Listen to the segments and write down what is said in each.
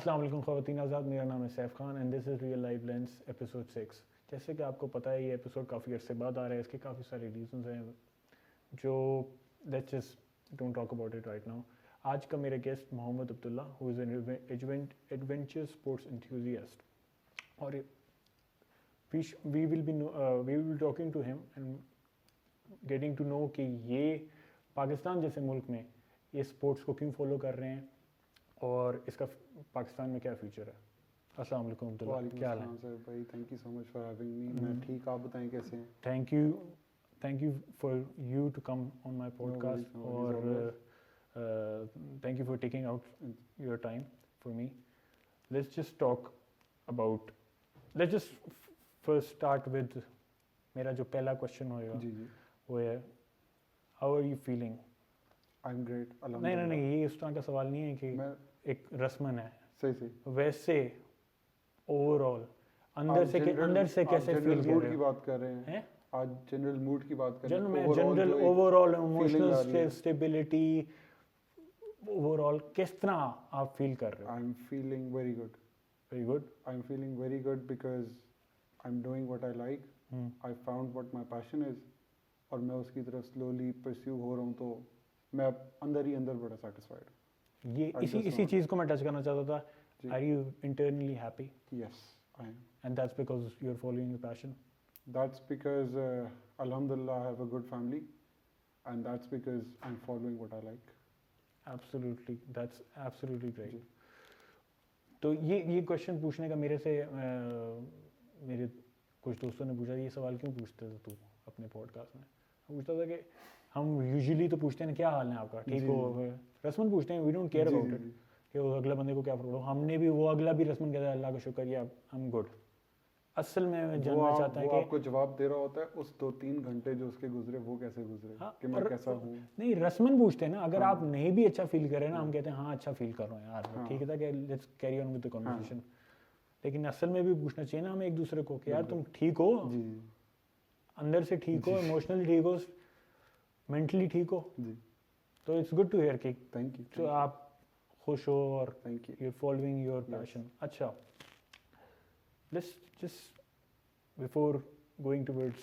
अस्सलाम वालेकुम ख़वातीन आज़ाद, मेरा नाम है Saif Khan and this is real life lens episode 6। जैसे कि आपको पता है ये एपिसोड काफ़ी अर्से बाद आ रहा है, इसके काफ़ी सारे रीजंस हैं जो let's just don't talk about it right now. आज का मेरा guest Mohammad Abdullah who is an adventure sports enthusiast और we will talking to him and getting to know कि ये पाकिस्तान जैसे मुल्क में ये स्पोर्ट्स को क्यों फॉलो कर रहे हैं और इसका पाकिस्तान में क्या फ्यूचर है। अस्सलाम वालेकुम अब्दुल्ला, क्या हाल है? सर भाई, thank you so much for having me. मैं ठीक, आप बताएं कैसे हैं? Thank you for you to come on my podcast और thank you for taking out your time for me. Let's just first start with मेरा जो पहला क्वेश्चन होएगा जी जी, वो है how are you feeling? I am great. नहीं, ये इस तरह का सवाल नहीं है कि मैं एक रस्मन है, सही वैसे ओवरऑल अंदर से कैसे फील कर मूड रहे की हो? बात कर रहे हैं? आज जनरल मूड की बात कर रहे हैं। जनरल ओवरऑल feeling आ इमोशनल रही है। स्टेबिलिटी ओवरऑल किस तरह आप फील कर रहे हो? I am feeling very good. Very good. I am feeling very good because I am doing what I like. I found what my passion is और मैं उसकी तरफ स्लोली परस्यू हो रहा हूँ, तो मैं अब अंदर ही अंदर बड़ा सेटिस्फाइड हूँ। ये इसी चीज़ को मैं टच करना चाहता था। Are you internally happy? Yes I am. And that's because you are following your passion? That's because, alhamdulillah, I have a good family, and that's because I'm following what I like. Absolutely, that's absolutely great. जी। तो ये question पूछने का मेरे से मेरे कुछ दोस्तों ने पूछा, ये सवाल क्यों पूछते थे तू अपने पॉडकास्ट में? पूछता था कि हम यूजुअली तो पूछते हैं क्या हाल है आपका, ठीक हो? रस्मन पूछते हैं, we don't care about it कि वो अगला बंदे को क्या फर्क हो। हमने भी वो अगला भी रस्मन कहता है अल्लाह का शुक्र या आई एम गुड। असल में मैं जानना चाहता है कि आपको जवाब दे रहा होता है उस 2-3 घंटे जो उसके गुजरे वो कैसे गुजरे। हाँ, कि मैं कैसा हूँ। नहीं, रस्मन पूछते हैं ना, अगर आप नहीं भी अच्छा फील कर रहे हैं ना, हम कहते हैं हाँ अच्छा फील कर रहा हूँ यार, ठीक है कि let's carry on with the conversation. लेकिन असल में भी पूछना चाहिए ना हमें एक दूसरे को कि यार तुम ठीक हो, अंदर से ठीक हो, इमोशनली ठीक हो, मेंटली ठीक हो जी। तो इट्स गुड टू हियर कि थैंक यू। तो आप खुश हो और thank you. You are following your passion. अच्छा, let's just before going towards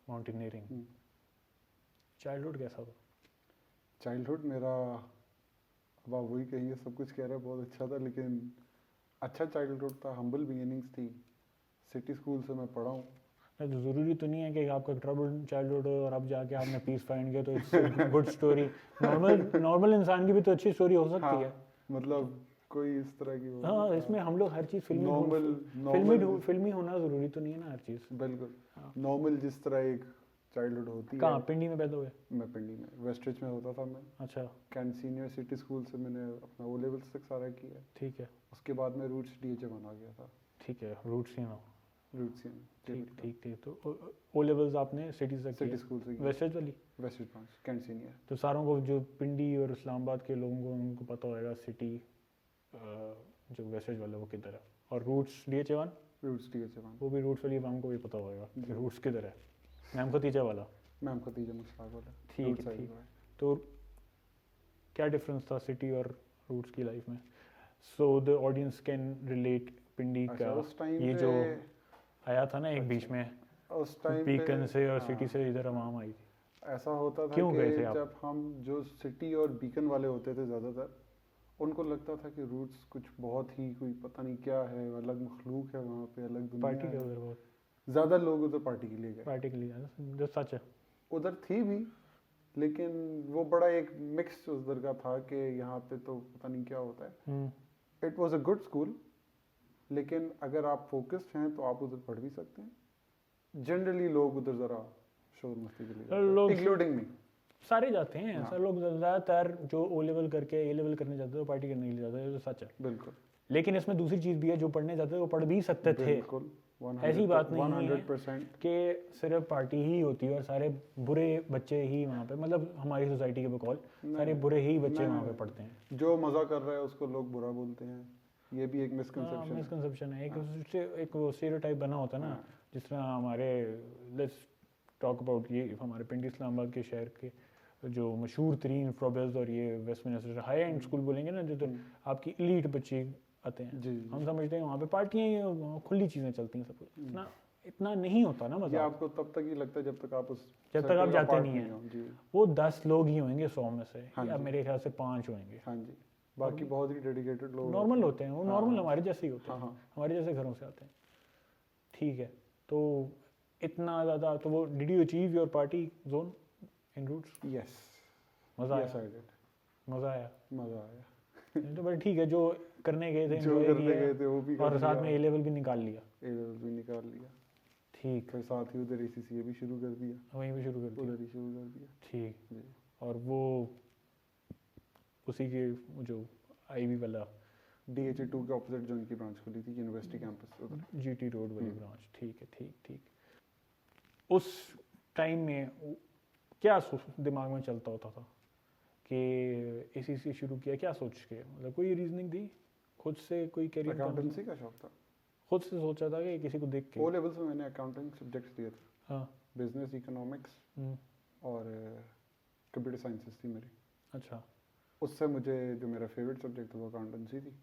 mountaineering, childhood कैसा था? चाइल्डहुड मेरा, अब आप वही कहेंगे, सब कुछ कह रहे हैं बहुत अच्छा था, लेकिन अच्छा चाइल्डहुड था। हम्बल बिगिनिंग्स थी। सिटी स्कूल से मैं पढ़ा हूँ। तो ज़रूरी तो नहीं है कि आपका ट्रबल चाइल्डहुड हो और अब जाके आपने पीस फाइंड किया तो इट्स गुड स्टोरी। नॉर्मल इंसान की भी तो अच्छी स्टोरी हो सकती है। मतलब कोई इस तरह की हाँ, इसमें हम लोग हर चीज़ फिल्मी होना ज़रूरी तो नहीं है ना हर चीज़। बिल्कुल नॉर्मल जिस तरह एक चाइल्डहुड होती है। कहाँ पिंडी में पैदा हुए? मैं पिंडी में वेस्टरिच में होता था मैं। अच्छा। कैंट सीनियर सिटी स्कूल से मैंने अपना ओ लेवल्स तक सारा किया। ठीक है। उसके बाद मैं रूट्स डीएच1 आ गया था। ठीक है, रूट्स ही ना। रूट्स ही ठीक। तो ओ लेवल्स आपने सिटी से सिटी स्कूल से वेस्टरिच वाली? वेस्टरिच ब्रांच कैंट सीनियर। तो सारों को जो पिंडी और इस्लामाबाद के लोगों को उनको पता होगा सिटी जो वेस्टरिच वाला वो किधर है, और रूट्स डीएच1? रूट्स डीएच1 वो भी रूट्स वाली फार्म को भी पता होगा कि रूट्स किधर है। मैम खतीजा वाला? मैम खतीजा मुश्ताक वाला। ठीक है। तो क्या डिफरेंस था सिटी और रूट्स की लाइफ में, so the audience can relate? Pindi का ये जो आया था ना एक बीच में उस टाइम बीकन से और सिटी से इधर आवाम आई थी, ऐसा होता था क्यों कि गए थे आप? जब हम जो सिटी और बीकन वाले होते थे ज़्यादातर, उनको लगता था कि रूट्स कुछ बहुत ही कोई पता नहीं क्या है, अलग मखलूक है वहाँ पे, अलग दुनिया पार्टी के है। उधर बहुत ज़्यादा लोग उधर पार्टी के लिए गए। पार्टी के लिए जो सच है उधर थी भी, लेकिन वो बड़ा एक मिक्स उधर का था कि यहाँ पे तो पता नहीं क्या होता है। It was a good school, लेकिन अगर आप फोकस्ड हैं तो आप उधर पढ़ भी सकते हैं। जनरली लोग उधर ज़रा शोर मस्ती के लिए, इंक्लूडिंग मी, सारे जाते हैं। ऐसा लोग ज़्यादातर जो ओ लेवल करके ए लेवल करने जाते हैं पार्टी करने के लिए जाते हैं, तो सच है बिल्कुल। लेकिन इसमें दूसरी चीज़ भी है, जो पढ़ने जाते हैं वो पढ़ भी सकते थे। ऐसी बात नहीं है 100% कि सिर्फ पार्टी ही होती है और सारे बुरे बच्चे ही वहाँ पे, मतलब हमारी सोसाइटी के बकौल सारे बुरे ही बच्चे वहाँ पे पढ़ते हैं। जो मज़ा कर रहा है उसको लोग बुरा बोलते हैं, ये भी एक मिसकंसेप्शन है। एक वो स्टीरियोटाइप बना होता है ना, जिस तरह हमारे लेट्स टॉक अबाउट ये हमारे पिंडी इस्लामाबाद के शहर के जो मशहूर तरीन फ्रॉबेल्स और ये वेस्टमिनिस्टर हाई एंड स्कूल बोलेंगे ना, जो तो आपकी इलीट बच्ची आते हैं। जी हम समझते हैं वहाँ पे पार्टियाँ ही खुली चीज़ें चलती हैं, सब कुछ इतना इतना नहीं होता ना ये मजा। आपको तब तक ही लगता है जब तक आप उस जब तक circle आप का जाते part नहीं हैं। हो। जी वो 10 लोग ही होंगे 100 में से, हाँ या जी। मेरे ख्याल से 5 होंगे। हाँ जी, बाकी बहुत ही डेडिकेटेड लोग नॉर्मल होते हैं वो, हाँ, नॉर्मल हाँ। हमारे जैसे ही होते हाँ हैं, हाँ हमारे जैसे घरों से आते हैं। ठीक है, तो इतना ज़्यादा, तो वो did you achieve your party zone in routes? Yes मज़ा यस आया? आई डिड, मज़ा आया? मज़ा आया। तो बट ठीक है, जो करने गए थे जो एंजॉय करने किया, गए थे वो भी कर और साथ लिया, में ए लेवल भी निकाल लिया। ए लेवल भी निकाल लिया, ठीक, फिर साथ ही उधर ACCA भी शुरू कर दिया, वहीं पे शुरू कर दिया। उधर ही शुरू कर दिया। ठीक, जी और वो उसी के जो IB वाला DHA2 के ऑपोजिट जो इनकी ब्रांच खुली थी यूनिवर्सिटी कैंपस उधर। GT रोड वाली ब्रांच। ठीक है, ठीक ठीक। उस टाइम में क्या दिमाग में चलता होता था कि ACC शुरू किया, क्या सोच के, मतलब कोई रीजनिंग थी खुद से, कोई कैरियर अकाउंटेंसी का शौक था। खुद से सोचा था कि किसी को देख के? ओ लेवल्स में मैंने अकाउंटिंग सब्जेक्ट्स लिए थे, हाँ। बिजनेस, इकोनॉमिक्स और कंप्यूटर साइंसेस थी मेरी। अच्छा, उससे मुझे जो मेरा फेवरेट सब्जेक्ट था वो अकाउंटेंसी थी।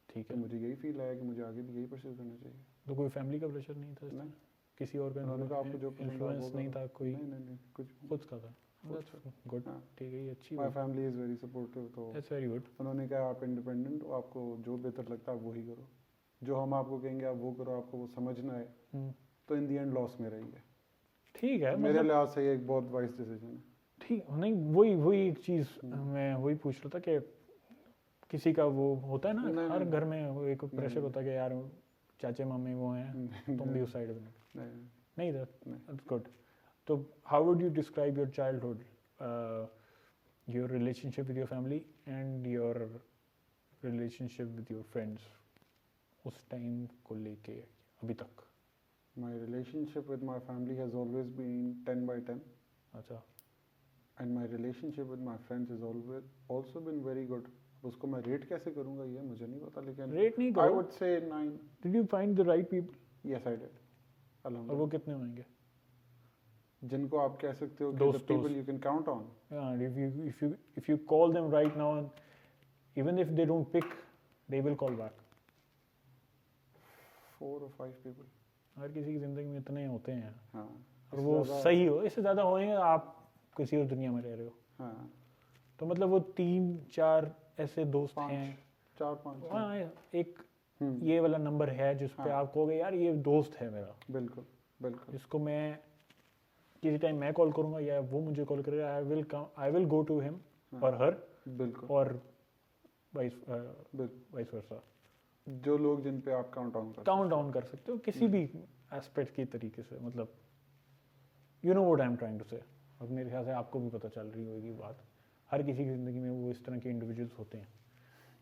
ठीक तो है। मुझे यही फील आया कि मुझे आगे भी यही परस्यू करना चाहिए। तो कोई फैमिली का प्रेशर नहीं था इसमें? नहीं, किसी और का उन्होंने कहा आपको जो पसंद है वो इन्फ्लुएंस नहीं करो। था कोई? नहीं नहीं नहीं, कुछ भी। खुद का था? गुड, हाँ। ठीक है, ये अच्छी माय बात। फैमिली इज़ वेरी सपोर्टिव, तो दैट्स वेरी गुड। उन्होंने कहा आप इंडिपेंडेंट हो, आपको जो बेहतर लगता है आप वही करो, जो हम आपको कहेंगे आप वो करो, आपको वो समझना है। तो इन दी एंड लॉस मेरा ही है। ठीक है, मेरे मतलब लिहाज से ये एक बहुत वाइज डिसीजन है। ठीक नहीं, वही एक चीज़ मैं वही पूछ रहा था कि किसी का वो होता है ना, नहीं, हर नहीं। घर में वो एक प्रेशर नहीं। होता है कि यार चाचे मामे वो हैं, तुम भी उस साइड में नहीं, नहीं नहीं। That's good. तो how would you describe your childhood, your relationship with your family and your relationship with your friends, उस टाइम को लेके अभी तक? My relationship with my family has always been 10 by 10, अच्छा, and my relationship with my friends has always also been very good. उसको मैं rate कैसे करूँगा ये मुझे नहीं पता, लेकिन रेट नहीं I करो। would say 9. Did you find the right people? Yes, I did. और वो अल्हम्दुलिल्लाह। कितने होंगे जिनको आप कह सकते हो कि दोस्त, the people you can count on. if you call them right now, even if they don't pick, they will call back. 4 or 5 people. हर किसी की ज़िंदगी में इतने होते हैं, हाँ। और इससे वो ज़्यादा- सही हो, इससे ज़्यादा होएंगे आप किसी और दुनिया में रह रहे हो। हाँ। तो मतलब वो 3-4 ऐसे दोस्त 5, हैं, 4, 5। हाँ, एक ये वाला नंबर है जिस पे हाँ। आप कहोगे यार ये दोस्त है मेरा, बिल्कुल बिल्कुल। जिसको मैं किसी टाइम मैं कॉल करूंगा या वो मुझे कॉल करेगा, I will go to him और हर, बिल्कुल। और वाइस बिल्कुल। वर्सा। जो लोग जिन पे आप काउंट ऑन कर काउंट डाउन कर सकते हो किसी भी एस्पेक्ट की तरीके से, मतलब you know what I am trying to say. और मेरे ख्याल से आपको भी पता चल रही होगी बात, हर किसी की ज़िंदगी में वो इस तरह के इंडिविजुअल्स होते हैं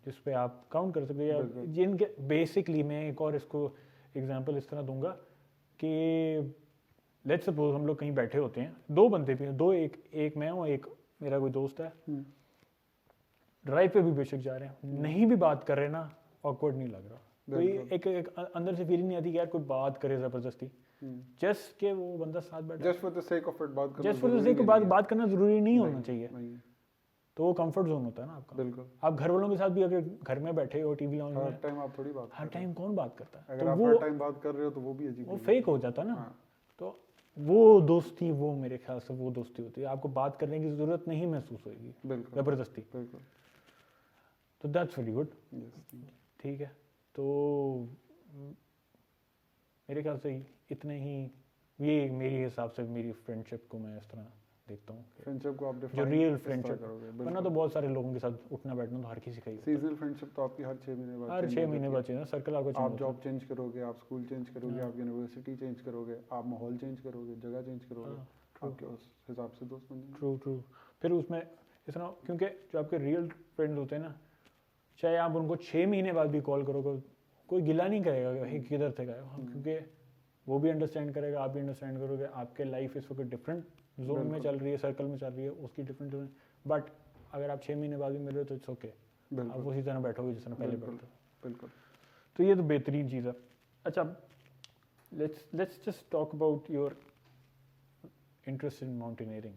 जिस पे आप काउंट कर सकते हो, या बिल्कुल। जिनके बेसिकली मैं एक और इसको एग्जांपल इस तरह दूंगा कि लेट्स सपोज हम लोग कहीं बैठे होते हैं, दो बंदे भी हैं, दो, एक मैं हूँ, एक मेरा कोई दोस्त है, ड्राइव पे भी बेशक जा रहे हैं, नहीं भी बात कर रहे ना, ऑकवर्ड नहीं लग रहा, कोई एक अंदर से फीलिंग नहीं आती कि यार कोई बात करे ज़बरदस्ती, जस्ट के वो बंदा साथ बैठा, just for the sake of it बात करना, just for the sake of बात करना ज़रूरी नहीं होना चाहिए, नहीं। तो वो कंफर्ट जोन होता है ना आपका। बिल्कुल। आप घर वालों के साथ भी अगर घर में बैठे हो टीवी ऑन हर में, टाइम आप थोड़ी बात हर टाइम कौन बात करता है, अगर तो आप वो हर टाइम बात कर रहे हो तो वो भी अजीब वो लगेगा। फेक हो जाता ना। हाँ। तो वो दोस्ती, वो मेरे ख्याल से वो दोस्ती होती है, आपको बात करने की ज़रूरत नहीं महसूस होगी बिल्कुल ज़बरदस्ती, बिल्कुल। तो दैट्स वेरी गुड। यस, ठीक है, तो मेरे ख्याल से इतने ही, ये मेरे हिसाब से मेरी फ्रेंडशिप को मैं इस तरह देखता हूँ, फ्रेंडशिप को आप जो डिफाइन रियल किस तरह फ्रेंडशिप, करोगे? वरना बिल्कुल। तो बहुत सारे लोगों के साथ उठना बैठना तो हर किसी का ही होता है। सीजनल फ्रेंडशिप तो आपकी हर 6 महीने बाद हर change 6 हो महीने जाती बाद चाहिए, सर्कल आपका है। change आप होता जॉब चेंज करोगे, आप स्कूल चेंज करोगे, हाँ। आप यूनिवर्सिटी चेंज करोगे, आप माहौल चेंज करोगे, जगह चेंज करोगे, हाँ, true। आपके उस हिसाब से दोस्त बन जाएंगे। True true. फिर उसमें इस तरह, क्योंकि जो आपके रियल फ्रेंड्स होते हैं ना, चाहे आप उनको 6 महीने बाद भी कॉल करोगे, कोई गिला नहीं करेगा कि भाई किधर थे गए हो, क्योंकि वो भी अंडरस्टैंड करेगा, आप भी अंडरस्टैंड करोगे, आपके लाइफ इस वक्त डिफरेंट जोन में बिल्कुल। चल रही है, सर्कल में चल रही है, उसकी डिफरेंट जोन, बट अगर आप 6 महीने बाद भी मिल रहे हो तो इट्स ओके, आप बिल्कुल उसी तरह बैठोगे जिस तरह पहले बिल्कुल बैठते हो। बिल्कुल। तो ये तो बेहतरीन चीज़ है। अच्छा, let's just talk about your interest in mountaineering.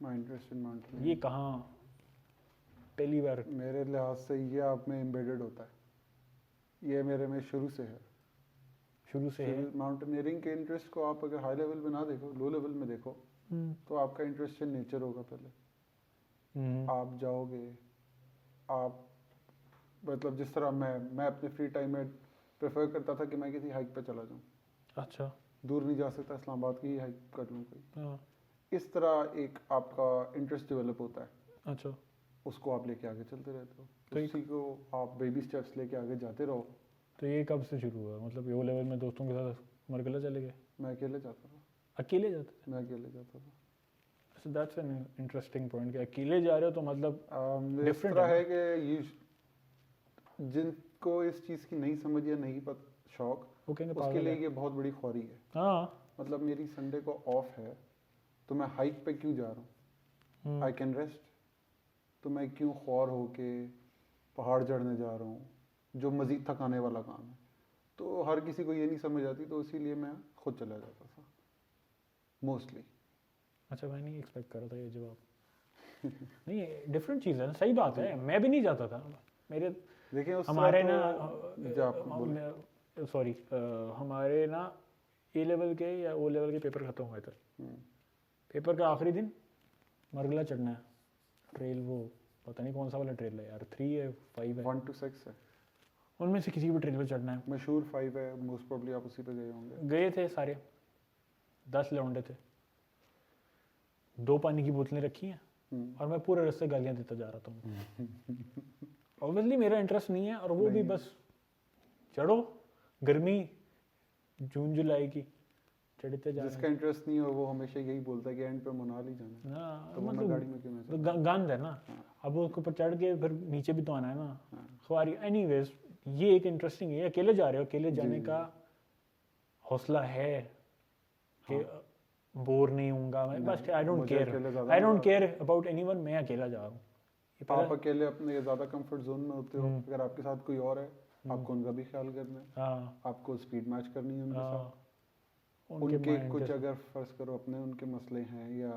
My interest in mountaineering, ये कहाँ पहली बार? मेरे लिहाज से ये आप में एम्बेडेड होता है। ये मेरे में शुरू से है। शुरू से है। माउंटेनियरिंग के इंटरेस्ट को आप अगर हाई लेवल में ना देखो, लो लेवल में देखो, तो आपका इंटरेस्ट इन नेचर होगा पहले। आप जाओगे, आप मतलब जिस तरह मैं अपने फ्री टाइम में प्रेफर करता था कि मैं किसी हाइक पे चला जाऊँ। अच्छा। दूर नहीं जा सकता, इस्लामाबाद की ही हाइक कर लूँ कोई। हाँ। इस तरह एक आपका इंटरेस्ट डेवलप होता है। अच्छा। उसको आप लेके आगे चलते रहते हो, तो उसी को आप बेबी स्टेप्स लेके आगे जाते रहो। तो ये कब से शुरू हुआ? मतलब यो लेवल में दोस्तों के साथ मरगला चले गए? मैं अकेले जाता था। अकेले जाते थे? मैं अकेले जाता था। So that's an interesting point कि अकेले जा रहे हो तो मतलब इस different तरह है है कि जिनको इस चीज़ की नहीं समझ या नहीं पता शौक, वो कहेंगे उसके पागल लिए है। ये बहुत बड़ी ख्वारी है। हाँ। मतलब मेरी संडे को ऑफ है तो मैं हाइक पे क्यों जा रहा हूँ? I can rest. तो मैं क्यों ख्वार होके पहाड़ चढ़ने जा रहा हूँ जो मज़ीद थकाने वाला काम है? तो हर किसी को ये नहीं समझ आती, तो इसीलिए मैं खुद चला जाता था मोस्टली। अच्छा, मैं नहीं एक्सपेक्ट कर रहा था ये जवाब। नहीं, डिफरेंट चीज़ है, सही बात है। मैं भी नहीं जाता था। मेरे देखिए उस हमारे तो ना सॉरी हमारे ना ए लेवल के या ओ लेवल के पेपर खत्म हुए थे। पेपर का आखिरी दिन मरगला चढ़ना है। ट्रेल वो पता नहीं कौन सा वाला ट्रेल है यार, 3 है 5 है, 1 to 6 है। उनमें से किसी भी ट्रेल पे चढ़ना है। मशहूर 5 है, मोस्ट प्रोबब्ली आप उसी पे गए होंगे। गए थे सारे, 10 लौंडे थे, 2 पानी की बोतलें रखी हैं और मैं पूरे रास्ते गालियाँ देता जा रहा था। ऑब्वियसली मेरा इंटरेस्ट नहीं है, और वो भी बस चढ़ो, गर्मी जून जुलाई की, चढ़ते जा जिसका इंटरेस्ट नहीं हो वो हमेशा यही बोलता है कि एंड पे मनाल ही जाना है। ना, तो मतलब गाड़ी में क्यों ना तो गंद है ना। अब उसके ऊपर चढ़ के फिर नीचे भी तो आना है ना। ख्वारी एनीवेज, ये एक इंटरेस्टिंग है। अकेले जा रहे हो, अकेले जाने का हौसला है कि बोर नहीं होऊंगा मैं, बस I don't care about anyone, मैं अकेला जा रहा हूँ। आप अकेले अपने ज़्यादा कंफर्ट जोन में होते हो। अगर आपके साथ कोई और है, आपको उनका भी ख्याल करना है, आपको स्पीड मैच करनी है उनके साथ। उनके कुछ अगर फर्ज करो अपने उनके मसले हैं या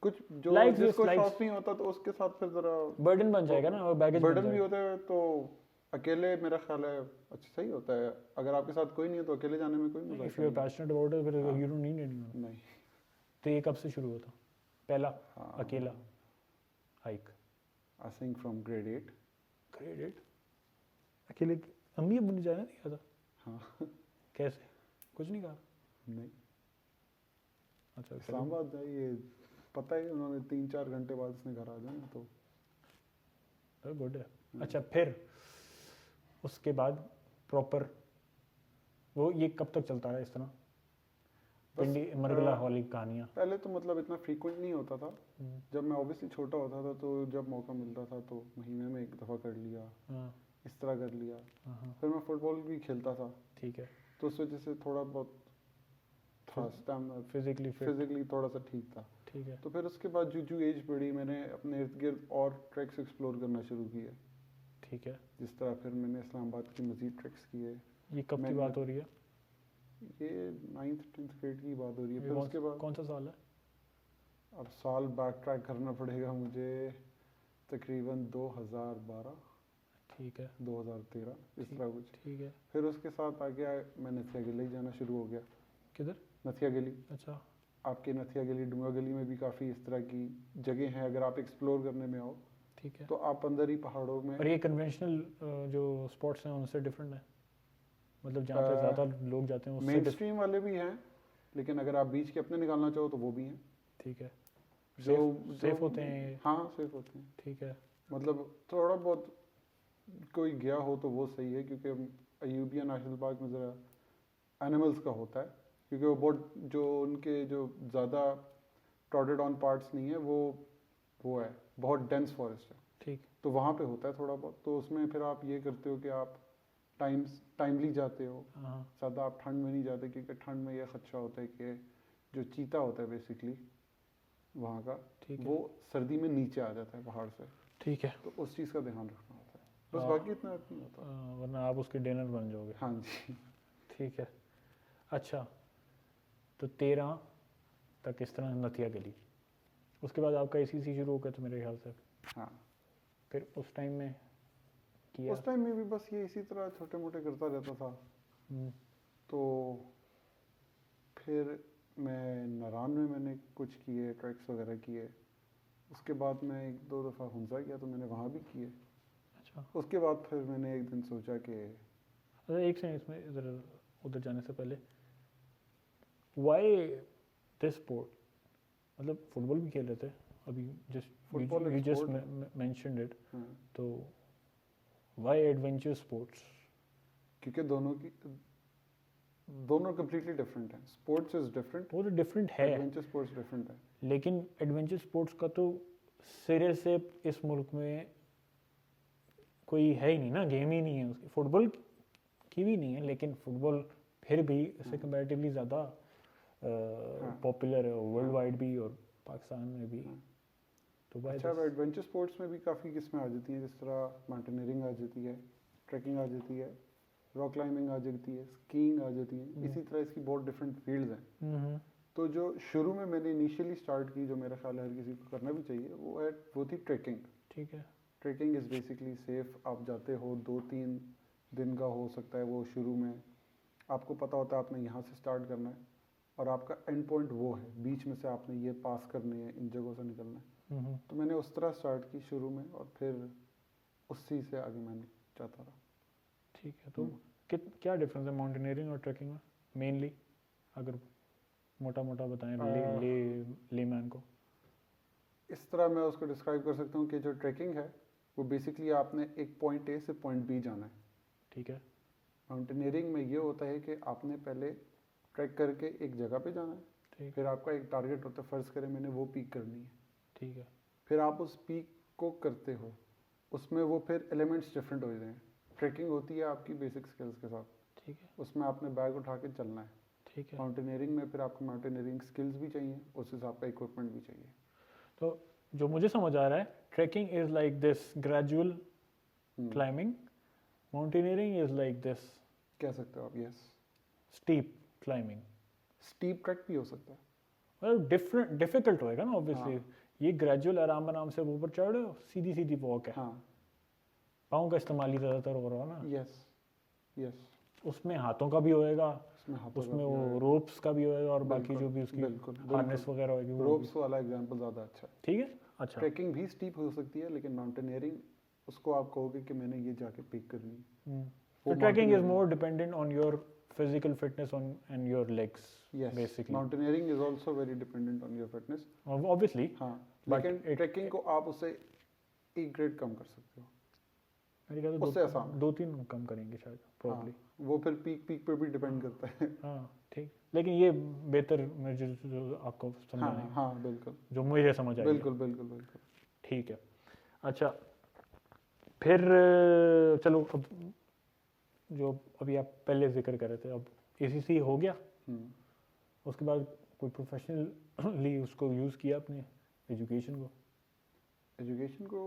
कुछ जो जिसको शौक नहीं होता, तो उसके साथ फिर जरा बर्डन बन जाएगा ना, और बैगेज बर्डन भी होता है। तो अकेले मेरा ख्याल है अच्छा सही होता है। अगर आपके साथ कोई नहीं है तो अकेले जाने में कोई मजा नहीं। If you are passionate about it, फिर यू डोंट नीड एनीवन। नहीं। तो ये कब से शुरू हुआ था पहला अकेला hike? I think from grade 8। Grade 8 अकेले? अम्मी अब्बू ने जाना दिया था? हाँ। कैसे? कुछ नहीं कहा? नहीं। अच्छा, इस्लामाबाद जाइए, पता है उन्होंने 3-4 घंटे बाद उसने घर आ जाना, तो गुड है। अच्छा, फिर उसके बाद प्रॉपर वो ये कब तक चलता रहा इस तरह पिंडी मरगला वाली कहानियाँ? पहले तो मतलब इतना फ्रीक्वेंट नहीं होता था। जब मैं ऑब्वियसली छोटा होता था तो जब मौका मिलता था तो महीने में एक दफ़ा कर लिया, इस तरह कर लिया। फिर मैं फुटबॉल भी खेलता था। ठीक है। तो उस वजह से थोड़ा बहुत था स्टैमिना, फिजिकली थोड़ा सा ठीक था। ठीक है। तो फिर उसके बाद जो एज बढ़ी, मैंने अपने इर्द गिर्द और ट्रैक्स एक्सप्लोर करना शुरू किए। ठीक है। जिस तरह फिर मैंने इस्लामाबाद की मजीद ट्रैक्स किए। ये कब की बात हो रही है? ये 9th 10th ग्रेड की बात हो रही है। फिर उसके बाद कौन सा साल है? अब साल बैक ट्रैक करना पड़ेगा मुझे, तकरीबन 2012। ठीक है। 2013 इस तरह कुछ। ठीक है। फिर उसके साथ आगे मैं नथिया गली जाना शुरू हो गया। किधर? नथिया गली। अच्छा। आपके नथिया गली, डुंगा गली में भी काफ़ी इस तरह की जगह हैं। अगर आप एक्सप्लोर करने में आओ, ठीक है, तो आप अंदर ही पहाड़ों में। और ये कन्वेंशनल जो स्पॉट्स हैं उनसे डिफरेंट है? मतलब जहाँ पे ज़्यादा लोग जाते हैं मेन स्ट्रीम वाले भी हैं, लेकिन अगर आप बीच के अपने निकालना चाहो तो वो भी हैं। ठीक है। जो सेफ होते हैं? हाँ, सेफ होते हैं। ठीक है। मतलब थोड़ा बहुत कोई गया हो तो वो सही है, क्योंकि अयूबिया नेशनल पार्क में ज़रा एनिमल्स का होता है, क्योंकि वो बहुत जो उनके जो ज़्यादा ट्रॉडेड ऑन पार्ट्स नहीं है, वो है बहुत डेंस फॉरेस्ट है। ठीक। तो वहाँ पे होता है थोड़ा बहुत। तो उसमें फिर आप ये करते हो कि आप टाइमली जाते हो। ज़्यादा आप ठंड में नहीं जाते, क्योंकि ठंड में ये खदशा होता है कि जो चीता होता है बेसिकली वहाँ का, वो सर्दी में नीचे आ जाता है पहाड़ से। ठीक है। तो उस चीज़ का ध्यान रखना होता है, बस बाकी इतना नहीं होता। वरना आप उसके डिनर बन जाओगे। हाँ जी। ठीक है। अच्छा, तो 13 तक इस तरह नथिया गली, उसके बाद आपका ACC शुरू हो गया तो मेरे ख्याल से। हाँ। फिर उस टाइम में किया? उस टाइम में भी बस ये इसी तरह छोटे मोटे करता रहता था। तो फिर मैं नारान में मैंने कुछ किए, ट्रैक्स वगैरह किए। उसके बाद मैं 1-2 दफ़ा हुंसा गया तो मैंने वहाँ भी किए। अच्छा, उसके बाद फिर मैंने एक दिन सोचा कि अच्छा एक सेकंड, इसमें इधर उधर जाने से पहले, व्हाई दिस स्पोर्ट? मतलब फुटबॉल भी खेल रहे थे अभी, जस्ट फुटबॉल यू एक जस्ट स्पोर्ट है। मेंशनड इट, हाँ, तो व्हाई एडवेंचर स्पोर्ट्स? क्योंकि दोनों कम्प्लीटली डिफरेंट हैं। स्पोर्ट्स इज डिफरेंट, वो तो डिफरेंट है, एडवेंचर स्पोर्ट्स डिफरेंट है। लेकिन एडवेंचर स्पोर्ट्स का तो सिरे से इस मुल्क में कोई है ही नहीं ना, गेम ही नहीं है उसकी, फुटबॉल की भी नहीं है, लेकिन फुटबॉल फिर भी इससे कंपैरेटिवली ज़्यादा हाँ, पॉपुलर है वर्ल्ड हाँ, वाइड भी और पाकिस्तान में भी। हाँ। तो भाई अच्छा, अब एडवेंचर स्पोर्ट्स में भी काफ़ी किस्में आ जाती हैं, जिस तरह माउंटेनियरिंग आ जाती है, ट्रैकिंग आ जाती है, रॉक क्लाइंबिंग आ जाती है, स्कीइंग आ जाती है। इसी तरह इसकी बहुत डिफरेंट फील्ड्स हैं। तो जो शुरू में मैंने इनिशियली स्टार्ट की, जो मेरा ख्याल है हर किसी को करना भी चाहिए, वो थी ट्रैकिंग। ठीक है। Trekking is basically safe. आप जाते हो, 2-3 दिन का हो सकता है वो। शुरू में आपको पता होता है आपने यहाँ से स्टार्ट करना है और आपका एंड पॉइंट वो है, बीच में से आपने ये पास करने हैं, इन जगहों से निकलना है। तो मैंने उस तरह स्टार्ट की शुरू में और फिर उसी से आगे मैंने जाता रहा। ठीक है, तो क्या डिफरेंस है माउंटेनियरिंग और ट्रैकिंग में मेनली, अगर मोटा मोटा बताएं लेमैन को? इस तरह मैं उसको डिस्क्राइब कर सकता हूँ कि जो ट्रैकिंग है वो बेसिकली आपने एक पॉइंट ए से पॉइंट बी जाना है। ठीक है। माउंटेनियरिंग में ये होता है कि आपने पहले ट्रैक करके एक जगह पे जाना है, ठीक। फिर आपका एक टारगेट होता है, फ़र्ज़ करें मैंने वो पीक करनी है। ठीक है। फिर आप उस पीक को करते हो, उसमें वो फिर एलिमेंट्स डिफरेंट हो जाते हैं। ट्रैकिंग होती है आपकी बेसिक स्किल्स के साथ, ठीक है। उसमें आपने बैग उठा के चलना है। ठीक है। माउंटेनियरिंग में फिर आपको माउंटेनियरिंग स्किल्स भी चाहिए, उस हिसाब का इक्विपमेंट भी चाहिए। तो जो मुझे समझ आ रहा है, trekking is like this gradual climbing, mountaineering is like this कह सकते हो आप, yes. Steep climbing. Steep trek भी हो सकता है। मतलब डिफरेंट डिफिकल्ट होएगा ना ऑब्वियसली। हाँ, ये ग्रेजुअल आराम आराम से ऊपर चढ़ रहे हो, सीधी सीधी वॉक है, हाँ, पाँव का इस्तेमाल ही ज़्यादातर हो रहा है ना। Yes, yes. उसमें हाथों का भी होएगा, उसमें हाथों का उसमें भी वो होएगा। रोप्स का भी होएगा और बाकी बिल्कुल, जो भी उसकी बिल्कुल, हार्नेस बिल्कुल। वगैरह होएगी वो भी। रोप्स वाला एग्जांपल ज़्यादा अच्छा है। ठीक है। अच्छा। ट्रैकिंग भी स्टीप हो सकती है, लेकिन माउंटेनियरिंग उसको आप कहोगे कि मैंने ये जाके पिक करनी है। तो trekking is more dependent on your physical fitness on and your legs, yes, basically. Mountaineering is also very dependent on your fitness. Obviously, हाँ, but लेकिन ट्रैकिंग को आप उससे एक ग्रेड कम कर सकते हो, मेरे ख्याल उससे आसान है। 2-3 कम करेंगे शायद, probably. हाँ, वो फिर पीक पे भी डिपेंड करता है। हाँ, ठीक। लेकिन ये बेहतर मुझे जो आपको हाँ, समझाने, हाँ, बिल्कुल, जो मुझे समझ आई है। बिल्कुल, बिल्कुल, बिल्कुल। ठीक है। अच्छा, फिर चलो, अब जो अभी आप पहले जिक्र कर रहे थे, अब ACC हो गया, उसके बाद कोई प्रोफेशनली उसको यूज़ किया अपने एजुकेशन को?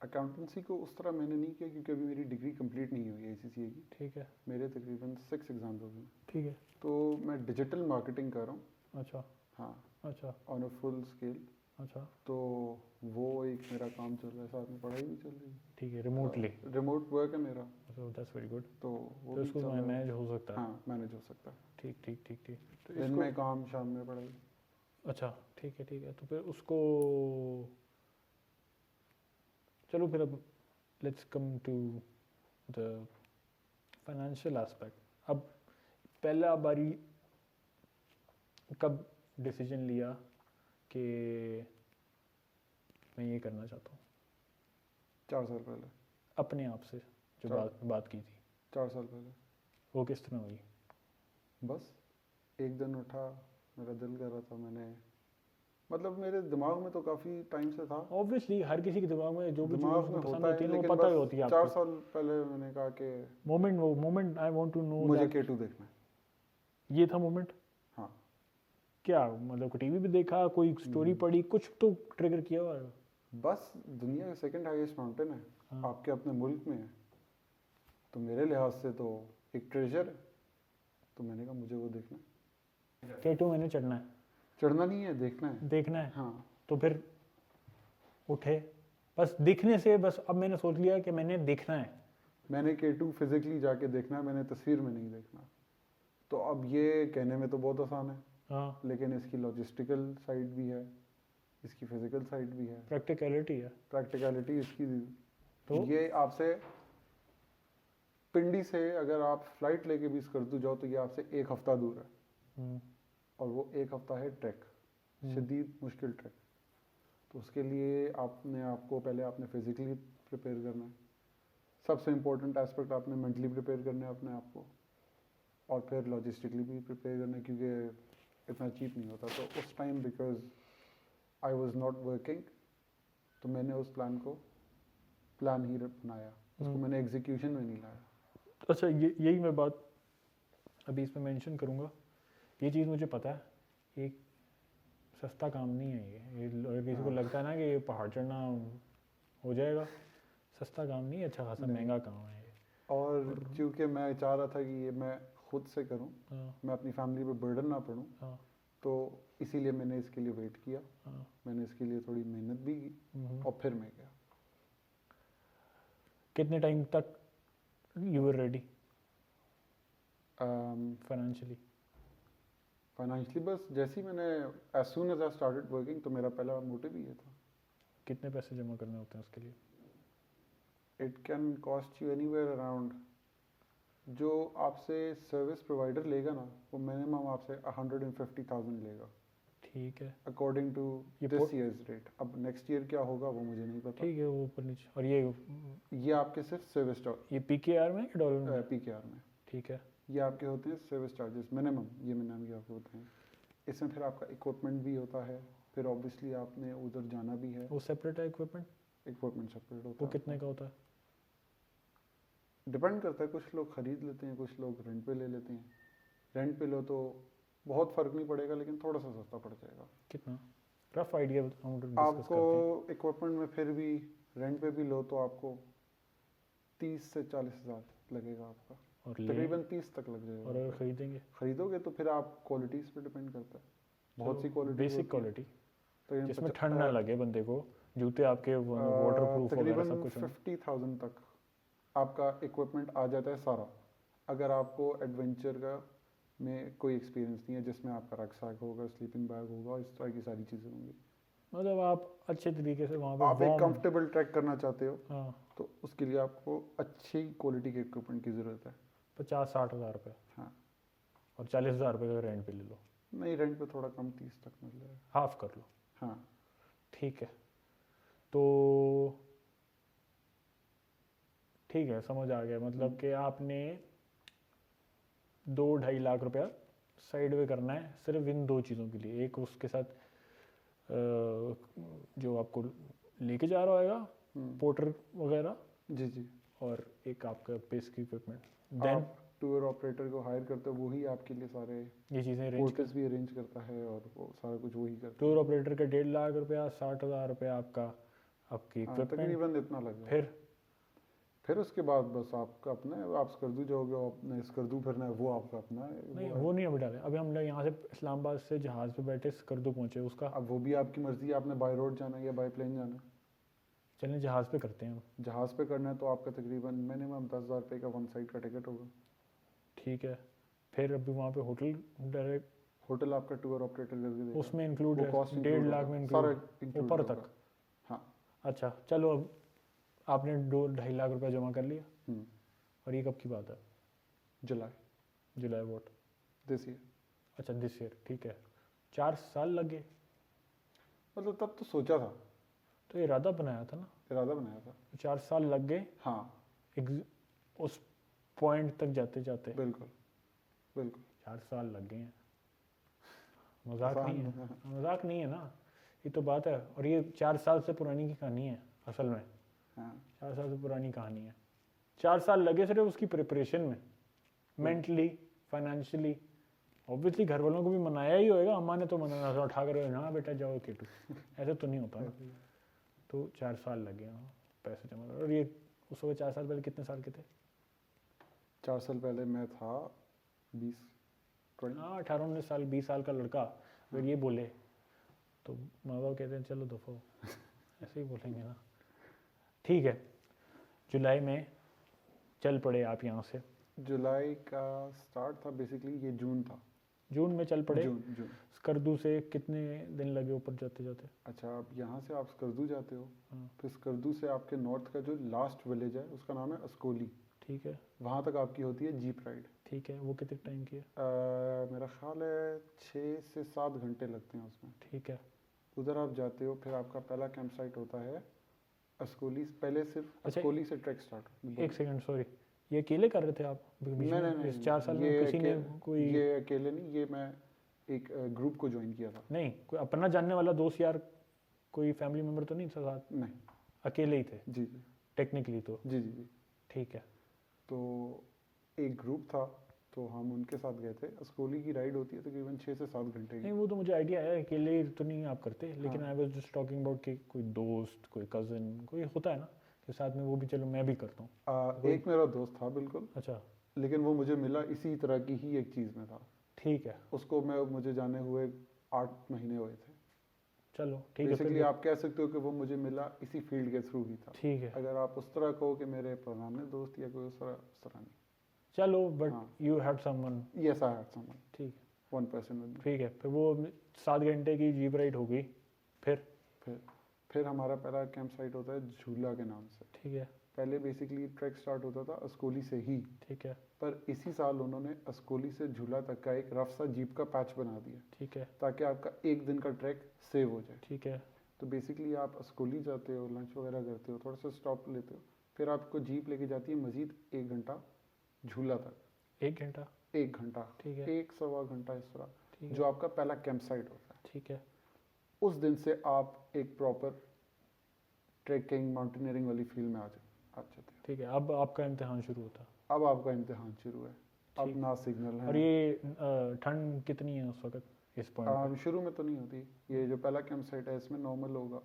अकाउंटेंसी को उस तरह मैंने नहीं किया, क्योंकि अभी मेरी डिग्री कंप्लीट नहीं हुई है ACCA की। ठीक है। मेरे तकरीबन 6 एग्जाम्स हो गए। ठीक है। तो मैं डिजिटल मार्केटिंग कर रहा हूँ। अच्छा। हाँ, अच्छा। On a full scale. अच्छा। तो वो एक मेरा काम चल रहा है, साथ में पढ़ाई भी चल रही है। ठीक है, रिमोटली? रिमोट वर्क है मेरा। So that's very good. तो वो तो भी इसको चल रहा है। मैनेज हो सकता है? हाँ, मैनेज हो सकता है। ठीक ठीक ठीक ठीक। तो दिन इसको, में काम, शाम में पढ़ाई। अच्छा ठीक है ठीक है। तो फिर उसको, चलो फिर अब let's come to the financial aspect. अब पहला बारी कब डिसीजन लिया कि मैं ये करना चाहता हूँ? 4 साल पहले। अपने आप से जो बात की थी, 4 साल पहले। वो किस तरह हुई? बस एक दिन उठा, मेरा दिल कर रहा था, मैंने मतलब मेरे दिमाग में तो काफ़ी टाइम से था। ऑब्वियसली हर किसी के दिमाग में जो भी दिमाग चीज़ में पसंद होता होती है, है वो लेकिन पता ही बस होती है 4 आपको। साल पहले मैंने कहा कि moment I want to know मुझे K2 देखना है। ये था मोमेंट? हाँ। क्या मतलब टीवी पे देखा, कोई स्टोरी पढ़ी, कुछ तो ट्रिगर किया हुआ है? बस दुनिया का सेकंड हाईएस्ट माउंटेन है। हाँ। आपके अपने मुल्क में है, तो मेरे लिहाज से तो एक ट्रेजर है। तो मैंने कहा मुझे वो देखना है। K2 मैंने चढ़ना है? चढ़ना नहीं है, देखना है। देखना है। हाँ। तो फिर उठे, बस दिखने से, बस अब मैंने सोच लिया कि मैंने देखना है। मैंने K2 फिजिकली जाके देखना है, मैंने तस्वीर में नहीं देखना। तो अब ये कहने में तो बहुत आसान है, हाँ, लेकिन इसकी लॉजिस्टिकल साइड भी है, इसकी फिजिकल साइड भी है, प्रैक्टिकलिटी है। प्रैक्टिकलिटी इसकी। तो ये आपसे पिंडी से अगर आप फ्लाइट लेके भी स्कर्दू जाओ तो ये आपसे 1 हफ्ता दूर है, हम्म, और वो 1 हफ्ता है ट्रैक, हम्म, शदीद मुश्किल ट्रैक। तो उसके लिए आपको पहले आपने फिजिकली प्रिपेयर करना है, सबसे इम्पोर्टेंट एस्पेक्ट आपने मेंटली प्रिपेयर करना है अपने आप को, और फिर लॉजिस्टिकली भी प्रिपेयर करना है, क्योंकि इतना चीप नहीं होता। तो उस time because I was not working, तो मैंने उस प्लान ही बनाया, उसको मैंने एग्जीक्यूशन में नहीं लाया। अच्छा, यही मैं बात अभी इसमें मेंशन करूँगा। ये चीज़ मुझे पता है, एक सस्ता काम नहीं है ये अगर किसी को लगता है ना कि ये पहाड़ चढ़ना हो जाएगा, सस्ता काम नहीं है, अच्छा खासा नहीं। महंगा काम है ये। और क्योंकि मैं चाह रहा था कि ये मैं खुद से करूं, हाँ, मैं अपनी फैमिली पे बर्डन ना पड़ूं, हाँ, तो इसीलिए मैंने इसके लिए वेट किया, हाँ, मैंने इसके लिए थोड़ी मेहनत भी की, और फिर मैं गया। कितने टाइम तक you were ready financially? Financially बस जैसे ही मैंने as soon as I started working, तो मेरा पहला मोटिव ही ये था। कितने पैसे जमा करने होते हैं उसके लिए? It can cost you anywhere around, जो आपसे सर्विस प्रोवाइडर लेगा ना, वो मिनिमम आपसे 150,000 लेगा, ठीक है, अकॉर्डिंग टू ये दिस ईयर्स रेट। अब नेक्स्ट ईयर क्या होगा वो मुझे नहीं पता। ठीक है, वो ऊपर नीचे। और ये आपके सिर्फ सर्विस ये PKR में कि डॉलर में? PKR में, ठीक है, ये आपके होते हैं सर्विस चार्जेस मिनिमम, ये मिनिमम ये आपके होते हैं। इसमें फिर आपका इक्विपमेंट भी होता है, फिर ऑब्वियसली आपने उधर जाना भी है, वो सेपरेट है इक्विपमेंट? इक्विपमेंट सेपरेट होता वो है। कितने का होता है? डिपेंड करता है, कुछ लोग खरीद लेते हैं, कुछ लोग रेंट पे ले लेते हैं। रेंट पे लो तो बहुत फ़र्क नहीं पड़ेगा, लेकिन थोड़ा सा सस्ता पड़ जाएगा। कितना रफ आइडिया हम डिस्कस आपको करते हैं। इक्विपमेंट में फिर भी रेंट पे भी लो तो आपको 30 से 40 हज़ार लगेगा आपका, और ले तकरीबन 30 तक लग और जाएगा। अगर खरीदेंगे खरीदोगे तो फिर आप क्वालिटीज़ पे डिपेंड करता है, बहुत सी क्वालिटी, बेसिक क्वालिटी तो जिसमें ठंड ना लगे बंदे को, जूते आपके वाटर प्रूफ वगैरह तकरीबन सब कुछ हों। 50,000 तक आपका इक्विपमेंट आ जाता है सारा, अगर आपको एडवेंचर का में कोई एक्सपीरियंस नहीं है, जिसमें आपका रक्सैक होगा, स्लीपिंग बैग होगा, इस तरह की सारी चीज़ें होंगी। मतलब आप अच्छे तरीके से वहाँ पे आप एक warm- कंफर्टेबल ट्रैक करना चाहते हो, हाँ, तो उसके लिए आपको अच्छी क्वालिटी के इक्विपमेंट की ज़रूरत है। 50-60 हज़ार रुपये, हाँ, और 40 हज़ार रुपये का रेंट पे ले लो, नहीं रेंट पे थोड़ा कम, 30 तक मिल जाएगा। हाफ कर लो। हाँ, ठीक है, तो ठीक है, समझ आ गया। मतलब कि आपने 2-2.5 लाख रुपया साइड में करना है सिर्फ इन दो चीज़ों के लिए। एक उसके साथ जो आपको लेके जा रहा होगा पोर्टर वगैरह, जी जी, और एक आपका बेसिक इक्विपमेंट। देन आप टूर ऑपरेटर को हायर करते हो, वही आपके लिए सारे ये चीज़ें अरेंज पोर्टर्स भी अरेंज करता है, और वो सारा कुछ वही करता है। टूर ऑपरेटर का 1.5 लाख रुपया, 60 हज़ार रुपया आपकी हाँ, इक्विपमेंट। तकरीबन इतना लग जाएगा। फिर उसके बाद बस आपका अपना है, आप स्कर्दू जाओगे, अपने स्कर्दू फिरना है, वो आपका अपना है। नहीं, वो नहीं अभी डाले। अभी हम लोग यहाँ से इस्लामाबाद से जहाज़ पे बैठे स्कर्दू पहुँचे, उसका अब वो भी आपकी मर्जी है, आपने बाय रोड जाना है या बाय प्लेन जाना है। चलें जहाज़ पे करते हैं हम। जहाज़ पे करना है तो आपका तकरीबन मिनिमम 10,000 रुपये का वन साइड का टिकट होगा। ठीक है, फिर अभी वहाँ पे होटल डायरेक्ट होटल आपका टूर ऑपरेटर करके देगा, उसमें इंक्लूड वो है, कॉस्ट 1.5 लाख में सारा इंक्लूड include ऊपर होगा। तक। हाँ। अच्छा चलो, अब आपने 2-2.5 लाख रुपया जमा कर लिया, और ये कब की बात है? जुलाई वोट दिस ईयर। अच्छा, दिस ईयर, ठीक है। 4 साल लगे? मतलब तब तो सोचा था, तो इरादा बनाया था ना, इरादा बनाया था। 4 साल लग गए। हाँ, उस पॉइंट तक जाते जाते बिल्कुल बिल्कुल। 4 साल लग गए हैं, मजाक नहीं है, मजाक नहीं है ना, ये तो बात है। और ये 4 साल से पुरानी की कहानी है असल में। हाँ, 4 साल से पुरानी कहानी है। 4 साल लगे सिर्फ उसकी प्रिपरेशन में, मेंटली, फाइनेंशियली। ऑब्वियसली घर वालों को भी मनाया ही होएगा, अम्मा ने तो मनाना था, उठा कर ना बेटा जाओ K2, ऐसे तो नहीं होता ना। तो 4 साल लगे हैं पैसे जमा कर। और ये उस वक्त 4 साल पहले कितने साल के थे? 4 साल पहले मैं था 20 हाँ, 18-19 साल, 20 साल का लड़का अगर ये बोले तो माँ बाप कहते हैं चलो दफा हो, ऐसे ही बोलेंगे ना। ठीक है, जुलाई में चल पड़े आप यहाँ से, जुलाई का स्टार्ट था बेसिकली, ये जून था। जून में चल पड़े। जून जून स्कर्दू से कितने दिन लगे ऊपर जाते जाते? अच्छा, आप यहाँ से आप स्कर्दू जाते हो, हाँ, फिर स्कर्दू से आपके नॉर्थ का जो लास्ट विलेज है उसका नाम है अस्कोली, ठीक है वहाँ तक आपकी होती है जीप राइड। ठीक है। वो कितने टाइम की है? मेरा ख्याल है 6 से 7 घंटे लगते हैं उसमें। ठीक है। उधर आप जाते हो, फिर आपका पहला कैंप साइट होता है अस्कोली। पहले सिर्फ अच्छा, अस्कोली से ट्रैक स्टार्ट। एक सेकंड, सॉरी, ये अकेले कर रहे थे आप बीच नहीं में? नहीं नहीं, इस 4 साल में किसी ने कोई? ये अकेले नहीं, ये मैं एक ग्रुप को ज्वाइन किया था। नहीं, कोई अपना जानने वाला दोस्त यार, कोई फैमिली मेम्बर तो नहीं था साथ? नहीं, अकेले ही थे जी जी टेक्निकली तो? जी जी जी। ठीक है। तो एक ग्रुप था, तो हम उनके साथ गए थे। अस्कोली की राइड होती है तकरीबन 6 से 7 घंटे की। नहीं, वो तो मुझे आइडिया है, अकेले तो नहीं आप करते, लेकिन हाँ। I was just talking about कि कोई दोस्त, कोई कज़न, कोई होता है ना कि साथ में, वो भी चलो मैं भी करता हूँ। एक मेरा दोस्त था बिल्कुल, अच्छा, लेकिन वो मुझे मिला इसी तरह की ही एक चीज़ में था। ठीक है, उसको मुझे जाने हुए 8 महीने हुए थे। चलो ठीक है। बेसिकली फिर आप कह सकते हो कि वो मुझे मिला इसी फील्ड के थ्रू ही था। ठीक है, अगर आप उस तरह कहो कि मेरे पुराने दोस्त या कोई उस तरह नहीं। चलो, बट हाँ। You had someone. Yes, I had someone, ठीक है, वन पर्सन विद मी। ठीक है। फिर वो 7 घंटे की जीप राइड हो गई। फिर फिर हमारा पहला कैंप साइट होता है झूला के नाम से। ठीक है, पहले बेसिकली ट्रैक स्टार्ट होता था अस्कोली से ही, ठीक है, पर इसी साल उन्होंने अस्कोली से झूला तक का एक रफ सा जीप का पैच बना दिया, ठीक है, ताकि आपका एक दिन का ट्रैक सेव हो जाए। ठीक है, तो बेसिकली आप अस्कोली जाते हो, लंच वगैरह करते हो, थोड़ा सा स्टॉप लेते हो, फिर आपको जीप लेके जाती है मजीद 1 घंटा झूला तक। 1 घंटा? 1 घंटा, ठीक है, 1 सवा घंटा इस तरह, ठीक जो है, आपका पहला कैंप साइट होता है। ठीक है, उस दिन से आप एक प्रॉपर ट्रैकिंग माउंटेनियरिंग वाली फील्ड में आ जाते हैं। ठीक है। अब आपका इम्तिहान शुरू होता है। अब आपका इम्तिहान शुरू है, अब ठीक। ना सिग्नल है। और ये ठंड कितनी है उस वक्त, इस पॉइंट? शुरू में तो नहीं होती, ये जो पहला कैंप साइट है इसमें नॉर्मल होगा।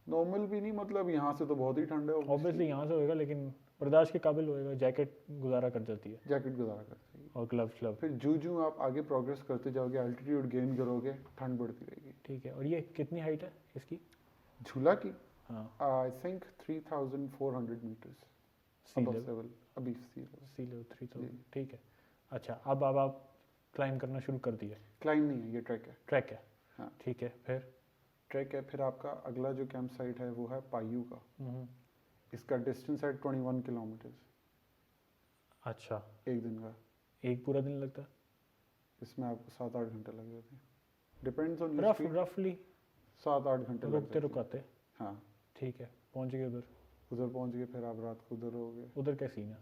नॉर्मल भी नहीं, मतलब यहाँ से तो बहुत ही ठंड है। ऑब्वियसली यहाँ से होएगा, लेकिन बर्दाश्त के काबिल होएगा, जैकेट गुजारा कर जाती है, जैकेट गुजारा करते हैं। और ग्लव्स। फिर जूं आप आगे प्रोग्रेस करते जाओगे, एल्टीट्यूड गेन करोगे, ठंड बढ़ती रहेगी। ठीक है। और ये कितनी हाइट है इसकी? झूला की हाँ, I think 3400 meters sea above level, level, अभी सी लेवल। 3000। जी। ठीक है। अच्छा, अब आप क्लाइंब करना शुरू कर दिए? क्लाइंब नहीं है, ये ट्रैक है। ट्रैक है? हाँ। ठीक है। फिर ट्रैक है। फिर आपका अगला जो कैंप साइट है वो है पायू का। हम्म, इसका डिस्टेंस है 21 किलोमीटर, अच्छा, एक दिन का। एक पूरा दिन लगता है? इसमें आपको 7-8 घंटे लग जाते हैं, डिपेंड्स ऑन योर स्पीड। रफली 7-8 घंटे लग रुकते जाते हैं। रुकाते? हाँ, ठीक है। पहुंच गए उधर? उधर पहुंच गए, फिर आप रात को उधर हो गए। उधर क्या सीन है?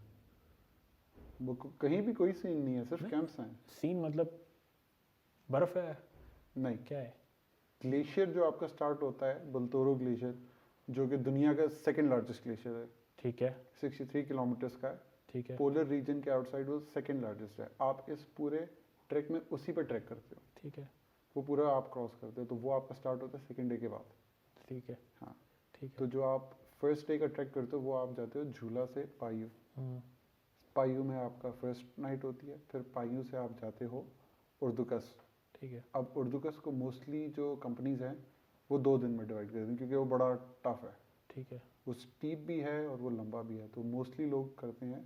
वो कहीं भी कोई सीन नहीं है, सिर्फ नहीं? कैंप्स हैं। सीन मतलब बर्फ है? नहीं, क्या है? ग्लेशियर जो आपका स्टार्ट होता है, बल्तोरो ग्लेशियर, जो कि दुनिया का सेकंड लार्जेस्ट ग्लेशियर है, ठीक है, 63 किलोमीटर्स का है। ठीक है, पोलर रीजन के आउटसाइड वो सेकंड लार्जेस्ट है। आप इस पूरे ट्रैक में उसी पर ट्रैक करते हो, ठीक है, वो पूरा आप क्रॉस करते हो। तो वो आपका स्टार्ट होता है सेकंड डे के बाद। ठीक है, हाँ, ठीक है। तो जो आप फर्स्ट डे का ट्रैक करते हो वो आप जाते हो झूला से पायू। हम्म, पायू में आपका फर्स्ट नाइट होती है। फिर पायू से आप जाते हो उर्दुकस। ठीक है, अब उर्दुकस को मोस्टली जो कंपनीज हैं वो 2 दिन में डिवाइड करती हैं, क्योंकि वो बड़ा टफ है। ठीक है, वो स्टीप भी है और वो लंबा भी है। तो मोस्टली लोग करते हैं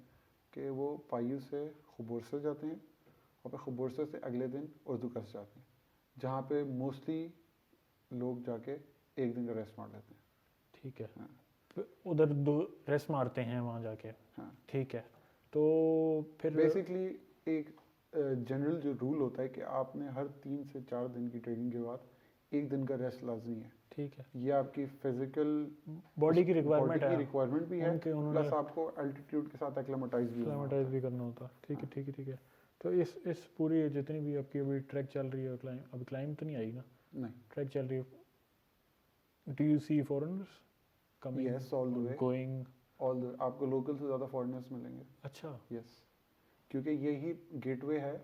कि वो पायू से खुबुरसा जाते हैं, और फिर खुबुरसा से अगले दिन उर्दुकस जाते हैं, जहाँ पे मोस्टली लोग जाके एक दिन का रेस्ट मार लेते हैं। ठीक है। हाँ। फिर उधर 2 रेस्ट मारते हैं वहाँ जाके? हाँ, ठीक है। तो फिर बेसिकली एक जनरल जो रूल होता है कि आपने हर 3 से 4 दिन की ट्रेनिंग के बाद एक दिन का रेस्ट लाजमी है। ठीक है, ये आपकी फिजिकल बॉडी की रिक्वायरमेंट है, रिक्वायरमेंट भी है, उन्होंने प्लस आपको एल्टीट्यूड के साथ एक्लेमेटाइज भी होना होता एक्लेमेटाइज है। भी करना होता है। ठीक है, ठीक है, ठीक है। तो इस पूरी जितनी भी आपकी अभी ट्रैक चल रही है, क्लाइंब, अभी क्लाइंब तो नहीं आई ना, नहीं, ट्रैक चल रही है, do you see foreigners coming, yes, all the way, going? All the, आपको लोकल से ज़्यादा फॉरेनर्स मिलेंगे। अच्छा, यस, क्योंकि यही गेटवे है।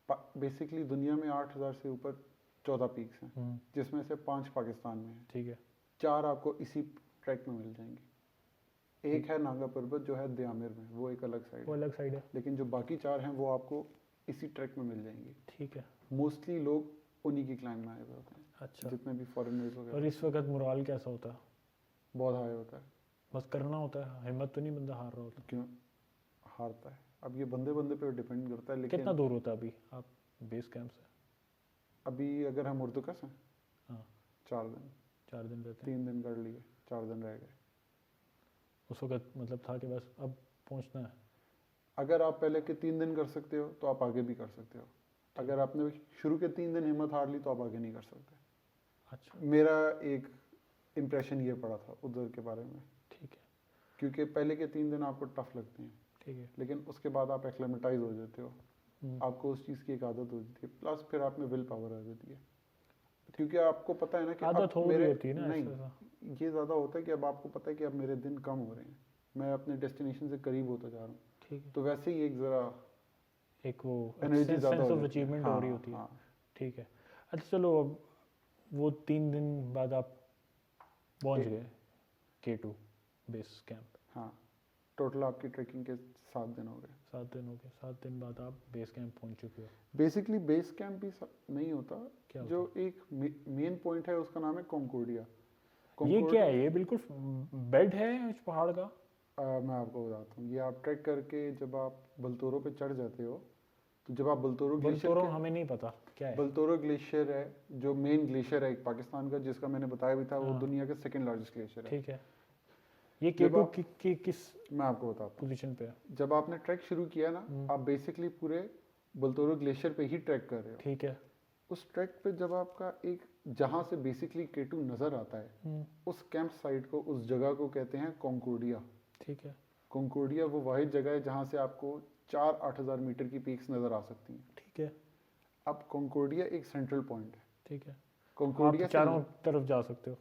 बेसिकली दुनिया में 8000 से ऊपर 14 पीक्स हैं, जिसमें से 5 पाकिस्तान में हैं। ठीक है, 4 आपको इसी ट्रैक में मिल जाएंगे। एक है नागा पर्वत जो है दयामिर में, वो एक अलग साइड वो है। अलग साइड है। लेकिन जो बाकी 4 हैं वो आपको इसी ट्रैक में मिल जाएंगे। ठीक है, मोस्टली लोग उन्हीं की क्लाइंब में आए हुए होते हैं, अच्छा। जितने भी फॉरेनर्स और वगैरह। इस वक्त मोराल कैसा होता है? बहुत हाई होता है, बस करना होता है, हिम्मत तो नहीं बंदा हार रहा होता। क्यों हारता है? अब ये बंदे बंदे पे डिपेंड करता है, कितना लेकिन दूर होता है अभी आप बेस कैंप से? अभी अगर हम उर्दुकस हैं, हाँ 4 दिन, 4 दिन रहते हैं। 3 दिन कर लिए, 4 दिन रह गए। उस वक्त मतलब था कि बस अब पहुंचना है। अगर आप पहले के 3 दिन कर सकते हो तो आप आगे भी कर सकते हो। अगर आपने शुरू के 3 दिन हिम्मत हार ली तो आप आगे नहीं कर सकते। अच्छा मेरा एक इम्प्रेशन ये पड़ा था उधर के बारे में, ठीक है क्योंकि पहले के 3 दिन आपको टफ लगते हैं, ठीक है। लेकिन उसके बाद आप एक्लेमेटाइज हो जाते हो, हम्म, आपको उस चीज़ की एक आदत हो जाती है, प्लस फिर आप में विल पावर आ जाती है, क्योंकि आपको पता है ना कि अब आदत हो रही मेरे होती है ना नहीं, ऐसा। ये ज़्यादा होता है कि अब आपको पता है कि अब मेरे दिन कम हो रहे हैं, मैं अपने डेस्टिनेशन से करीब होता जा रहा हूँ, ठीक है, तो वैसे ही एक ज़रा एक वो एनर्जी ज़्यादा सेंस हो ऑफ जाती है। अचीवमेंट हो रही होती है। हाँ ठीक है। अच्छा चलो, अब वो 3 दिन बाद आप पहुंच ए- गए K2 बेस कैंप। हाँ, टोटल आपकी ट्रैकिंग के 7 दिन हो गए। 7 दिन हो गए, 7 दिन बाद आप बेस कैंप पहुंच चुके हो। बेसिकली बेस कैंप भी नहीं होता, क्या जो होता एक मेन पॉइंट है उसका नाम है कॉन्कोर्डिया। है? ये क्या है? ये बिल्कुल बेड है उस पहाड़ का? मैं आपको बताता हूँ, ये आप ट्रैक करके जब आप बलतोरो पे चढ़ जाते हो, तो जब आप बलतोरो ग्लेशियर बलतोरो के, हमें नहीं पता क्या है। बलतोरो ग्लेशियर है जो मेन ग्लेशियर है एक पाकिस्तान का, जिसका मैंने बताया भी था, वो हाँ दुनिया का सेकंड लार्जेस्ट ग्लेशियर है। ठीक है। ये जब K2 आप किस मैं आपको बताता हूँ, पोजीशन पे है? जब आपने ट्रैक शुरू किया ना, हम्म, आप बेसिकली पूरे बलतोरो ग्लेशियर पे ही ट्रैक कर रहे हो। ठीक है। उस ट्रैक पे जब आपका एक, जहाँ से बेसिकली K2 नज़र आता है, हम्म, उस कैंप साइट को, उस जगह को कहते हैं कॉन्कोर्डिया। ठीक है कॉन्कोर्डिया वो वाहिद जगह है जहाँ से आपको 4-8 हज़ार मीटर की पीक्स नज़र आ सकती हैं। ठीक है अब कॉन्कोर्डिया एक सेंट्रल पॉइंट है। ठीक है। आप कॉन्कोर्डिया से चारों तरफ जा सकते हो।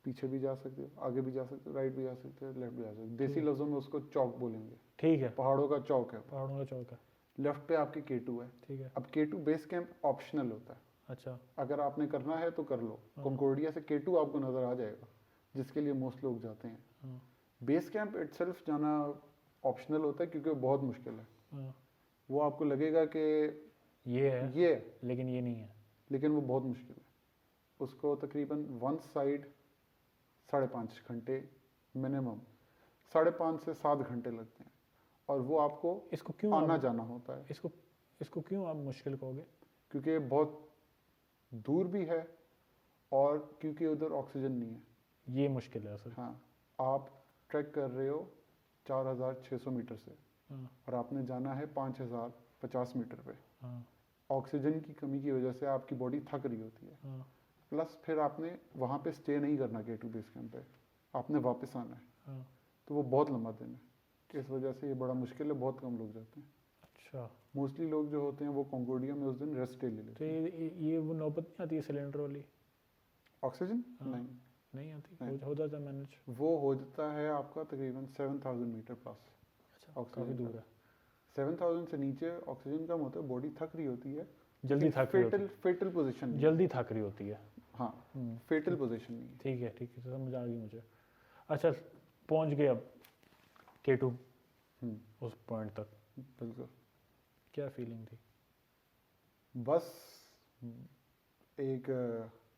पीछे भी जा सकते हो, आगे भी जा सकते हो, राइट भी जा सकते हो, लेफ्ट भी जा सकते हो। देसी ठीक। लफ्ज़ों में उसको चौक बोलेंगे, ठीक है, पहाड़ों का चौक है। पहाड़ों का चौक है। लेफ्ट पे आपकी K2 है। ठीक है। अब K2 बेस कैंप ऑप्शनल होता है, अच्छा अगर आपने करना है तो कर लो। हाँ, कॉन्कोर्डिया से K2 आपको नज़र आ जाएगा, जिसके लिए मोस्ट लोग जाते हैं। हाँ, बेस कैंप इटसेल्फ जाना ऑप्शनल होता है, क्योंकि वो बहुत मुश्किल है। हाँ। वो आपको लगेगा कि ये है ये, लेकिन ये नहीं है। लेकिन वो बहुत मुश्किल है। उसको तकरीबन वन साइड 5.5 घंटे मिनिमम, 5.5 से 7 घंटे लगते हैं, और वो आपको इसको क्यों आना आप जाना होता है, इसको इसको क्यों आप मुश्किल कहोगे? क्योंकि ये बहुत दूर भी है, और क्योंकि उधर ऑक्सीजन नहीं है। ये मुश्किल है असल। हाँ, आप ट्रैक कर रहे हो 4,600 मीटर से, हाँ और आपने जाना है 5,050 मीटर पे। हाँ ऑक्सीजन की कमी की वजह से आपकी बॉडी थक रही होती है, हाँ प्लस फिर आपने वहाँ पे स्टे नहीं करना K2 बेस कैंप पे, आपने वापस आना है, हाँ। तो वो बहुत लंबा दिन है। इस वजह से ये बड़ा मुश्किल है, बहुत कम लोग जाते हैं। अच्छा, मोस्टली लोग जो होते हैं वो कॉन्कोर्डिया में उस दिन रेस्ट डे ले तो लेते हैं। ये वो नौबत नहीं आती है सिलेंडर वाली? ऑक्सीजन हाँ। नहीं, नहीं आती? नहीं। हो जाता मैनेज? वो हो जाता है आपका तकरीबन 7,000 मीटर प्लस। अच्छा, काफ़ी ऑक्सीजन दूर है। 7,000 से नीचे ऑक्सीजन कम होता है, बॉडी थक रही होती है, जल्दी थक रही होती फेटल पोजीशन है। जल्दी थक रही होती है। हाँ, फेटल पोजीशन नहीं है। ठीक है ठीक है, समझ आ गई मुझे। अच्छा, पहुंच गए अब K2 उस पॉइंट तक, बिल्कुल। क्या फीलिंग थी? बस एक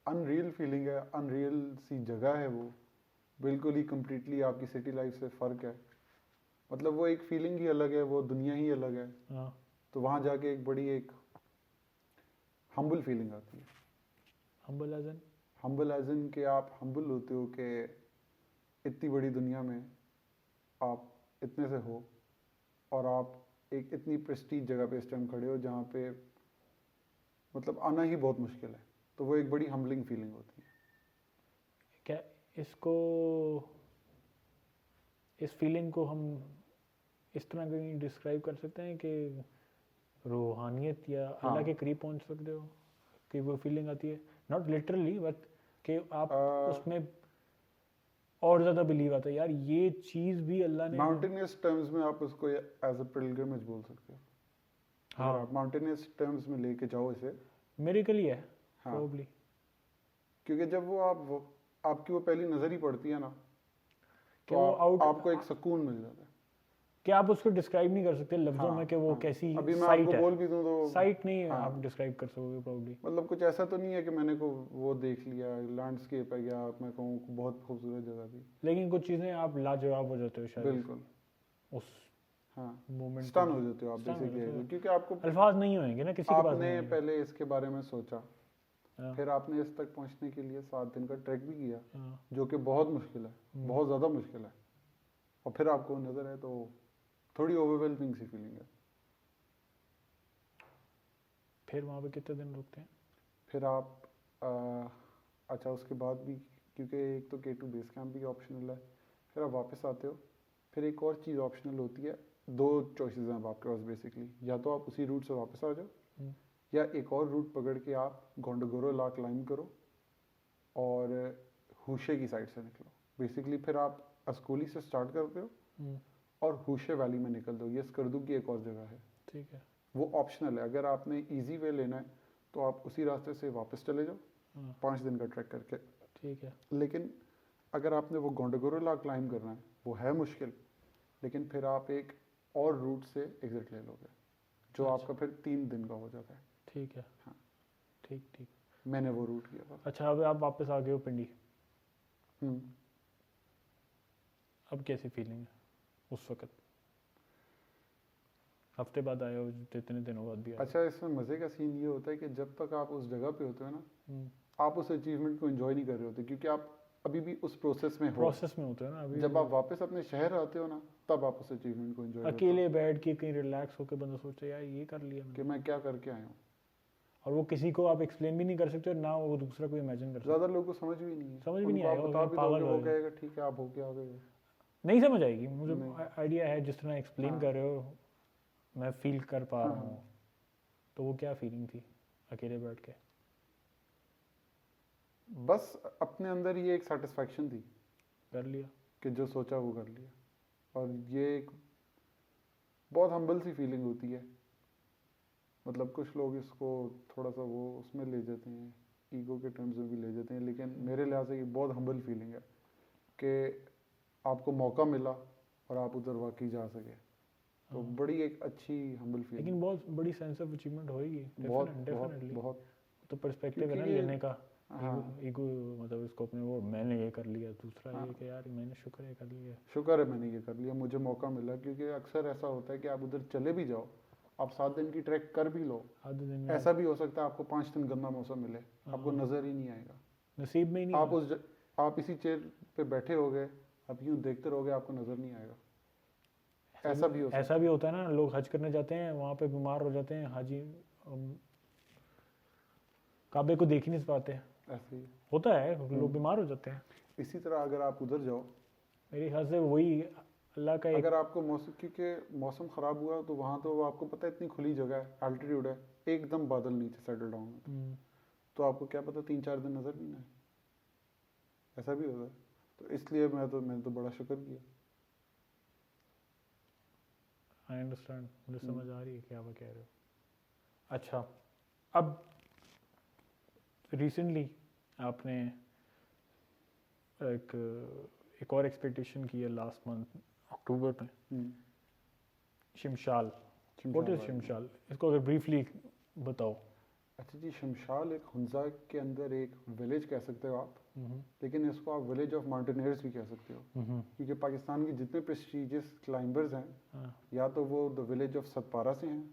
अनरियल फीलिंग है, अनरियल सी जगह है वो, बिल्कुल ही कम्प्लीटली आपकी सिटी लाइफ से फ़र्क है। मतलब वो एक फीलिंग ही अलग है, वो दुनिया ही अलग है। हाँ। तो वहाँ जाके एक बड़ी एक हम्बल फीलिंग आती है। Humble as in? Humble as in कि आप हम्बल होते हो कि इतनी बड़ी दुनिया में आप इतने से हो, और आप एक इतनी प्रेस्टीज जगह पे इस टाइम खड़े हो जहाँ पे मतलब आना ही बहुत मुश्किल है। तो वो एक बड़ी हम्बलिंग फीलिंग होती है। क्या इसको, इस फीलिंग को हम इस तरह कहीं डिस्क्राइब कर सकते हैं कि रूहानियत या हाँ। अल्लाह के करीब पहुंच सकते हो, कि वो फीलिंग आती है? नॉट लिटरली बट कि आप उसमें और ज़्यादा बिलीव आता है, यार ये चीज़ भी अल्लाह ने। माउंटेनियस टर्म्स में आप उसको एज अ पिलग्रिमेज बोल सकते हो। हाँ, अगर आप माउंटेनियस टर्म्स में लेके जाओ इसे, मिरेकल ही है हाँ, प्रोबब्ली। क्योंकि जब वो आपकी वो पहली नज़र ही पड़ती है ना, कि तो वो आउट आपको एक सुकून मिल जाता है। कि आप उसको डिस्क्राइब नहीं कर सकते लफ्जों हाँ, में कि वो हाँ। कैसी अभी मैं साइट आपको है। बोल भी दूं तो साइट नहीं हाँ, आप डिस्क्राइब कर सकोगे प्रॉब्ली। मतलब कुछ ऐसा तो नहीं है कि मैंने को वो देख लिया लैंडस्केप है या मैं कहूँ बहुत खूबसूरत जगह थी, लेकिन कुछ चीज़ें आप लाजवाब हो जाते हो शायद बिल्कुल उस हाँ, मोमेंट स्टन हो जाते हो आप stun हो बेसिकली, जाते हो। क्योंकि आपको अल्फाज नहीं होंगे ना, किसी के पास नहीं आपने होंगे। पहले इसके बारे में सोचा, हाँ, फिर आपने इस तक पहुंचने के लिए 7 दिन का ट्रैक भी किया, हाँ, जो कि बहुत मुश्किल है, बहुत ज़्यादा मुश्किल है, और फिर आपको नज़र है तो थोड़ी ओवरवेलमिंग सी फीलिंग है। फिर वहाँ पे कितने दिन रुकते हैं? फिर आप अच्छा उसके बाद भी, क्योंकि एक तो K2 बेस कैंप भी ऑप्शनल है, फिर आप वापस आते हो, फिर एक और चीज़ ऑप्शनल होती है। 2 चॉइसेस हैं अब आपके पास बेसिकली, या तो आप उसी रूट से वापस आ जाओ, हम्म, या एक और रूट पकड़ के आप गोंडगोरो ला क्लाइंब करो और हुशे की साइड से निकलो। बेसिकली फिर आप अस्कोली से स्टार्ट करते हो हम्म, और हुशे वैली में निकल दो, ये स्कर्दू की एक और जगह है, ठीक है। वो ऑप्शनल है। अगर आपने इजी वे लेना है तो आप उसी रास्ते से वापस चले जाओ हाँ, 5 दिन का ट्रैक करके। ठीक है। लेकिन अगर आपने वो गोंडगोरोला क्लाइंब करना है, वो है मुश्किल, लेकिन फिर आप एक और रूट से एग्जिट ले लोगे, जो अच्छा। आपका फिर 3 दिन का हो जाता है। ठीक है। हाँ। ठीक ठीक। मैंने वो रूट किया था। अच्छा, अब आप वापस आ गए हो पिंडी, हम्म। अब कैसी फीलिंग है उस वक्त? हफ्ते बाद आए हो, इतने दिनों बाद भी आए हो। अच्छा, इसमें मज़े का सीन ये होता है कि जब तक आप उस जगह पे होते हो ना, हम्म, आप उस अचीवमेंट को एंजॉय नहीं कर रहे होते, क्योंकि आप अभी भी उस प्रोसेस में हो। प्रोसेस में होते हो ना अभी। जब आप वापस अपने शहर आते हो ना, तब आप उस अचीवमेंट को एंजॉय करते अकेले बैठ के कहीं रिलैक्स होकर बंदा सोचता है यार ये कर लिया हो कि मैंने, मैं क्या करके आया हूँ। और वो किसी को आप एक्सप्लेन भी नहीं कर सकते और ना वो दूसरा कोई इमेजिन कर सकता। ज़्यादा लोगों को समझ भी नहीं है, समझ भी नहीं उनको आप आएगा, बता वो भी पागल दोगे, हो वो जाएगा। कहेगा ठीक है आप होके आ गए हो। नहीं समझ आएगी मुझे। नहीं। आइडिया है जिस तरह एक्सप्लेन हाँ, कर रहे हो, मैं फील कर पा हाँ, रहा हाँ। हूँ। तो वो क्या फीलिंग थी अकेले बैठ के? बस अपने अंदर ये एक सेटिस्फैक्शन थी कर लिया। कि जो सोचा वो कर लिया, और ये एक बहुत हम्बल सी फीलिंग होती है। मतलब कुछ लोग इसको थोड़ा सा वो उसमें ले जाते हैं, ईगो के टर्म्स में भी ले जाते हैं, लेकिन मेरे लिहाज से ये बहुत हम्बल फीलिंग है कि आपको मौका मिला और आप उधर वाकई जा सके, तो हाँ। बड़ी एक अच्छी हम्बल फीलिंग। लेकिन बहुत बड़ी सेंस ऑफ अचीवमेंट होगी बहुत बहुत डेफिनेटली। बहुत, तो पर्सपेक्टिव है ना क्योंकि ये लेने का। हाँ ईगो मतलब इसको अपने वो मैंने ये कर लिया, दूसरा हाँ, ये कि यार मैंने शुक्र है कर लिया। शुक्र है मैंने ये कर लिया, मुझे मौका मिला। क्योंकि अक्सर ऐसा होता है कि आप उधर चले भी जाओ, आप 7 दिन की ट्रैक कर भी लो, आधे दिन में ऐसा भी हो सकता है आपको 5 दिन गंदा मौसम मिले, आपको हाँ, नज़र ही नहीं आएगा। नसीब में ही नहीं आप है। आप इसी चेयर पे बैठे होगे, आप यूं देखते रहोगे, आपको नज़र नहीं आएगा। ऐसा भी हो सकता ऐसा भी होता है ना, लोग हज करने जाते हैं वहाँ पे बीमार हो जाते हैं हाजी, काबे को देख ही नहीं पाते। है, ऐसे ही। होता है, लोग बीमार हो जाते हैं। इसी तरह अगर आप उधर जाओ, मेरे ख्याल से वही अल्लाह का एक अगर आपको मौसम, क्योंकि मौसम ख़राब हुआ तो वहाँ तो आपको पता है इतनी खुली जगह है, अल्टीट्यूड है, एकदम बादल नीचे सेटल डाउन है, हम्म, तो आपको क्या पता 3-4 दिन नज़र नहीं आए, ऐसा भी होता है। तो इसलिए मैंने तो बड़ा शुक्र किया। आई अंडरस्टैंड, मुझे समझ आ रही है क्या आप कह रहे हो। अच्छा, अब रिसेंटली आपने एक और एक्सपेक्टेशन की है लास्ट मंथ अक्टूबर में, हम्म, शिमशाल। What is शमशाल। शिमशाल? इसको अगर ब्रीफली बताओ। अच्छा जी, शमशाल एक हुंजा के अंदर एक विलेज कह सकते हो आप, हम्म, लेकिन इसको आप विलेज ऑफ माउंटेनियर्स भी कह सकते हो, क्योंकि पाकिस्तान के जितने प्रेस्टीजियस क्लाइंबर्स हैं, हाँ, या तो वो द विलेज ऑफ सतपारा से हैं,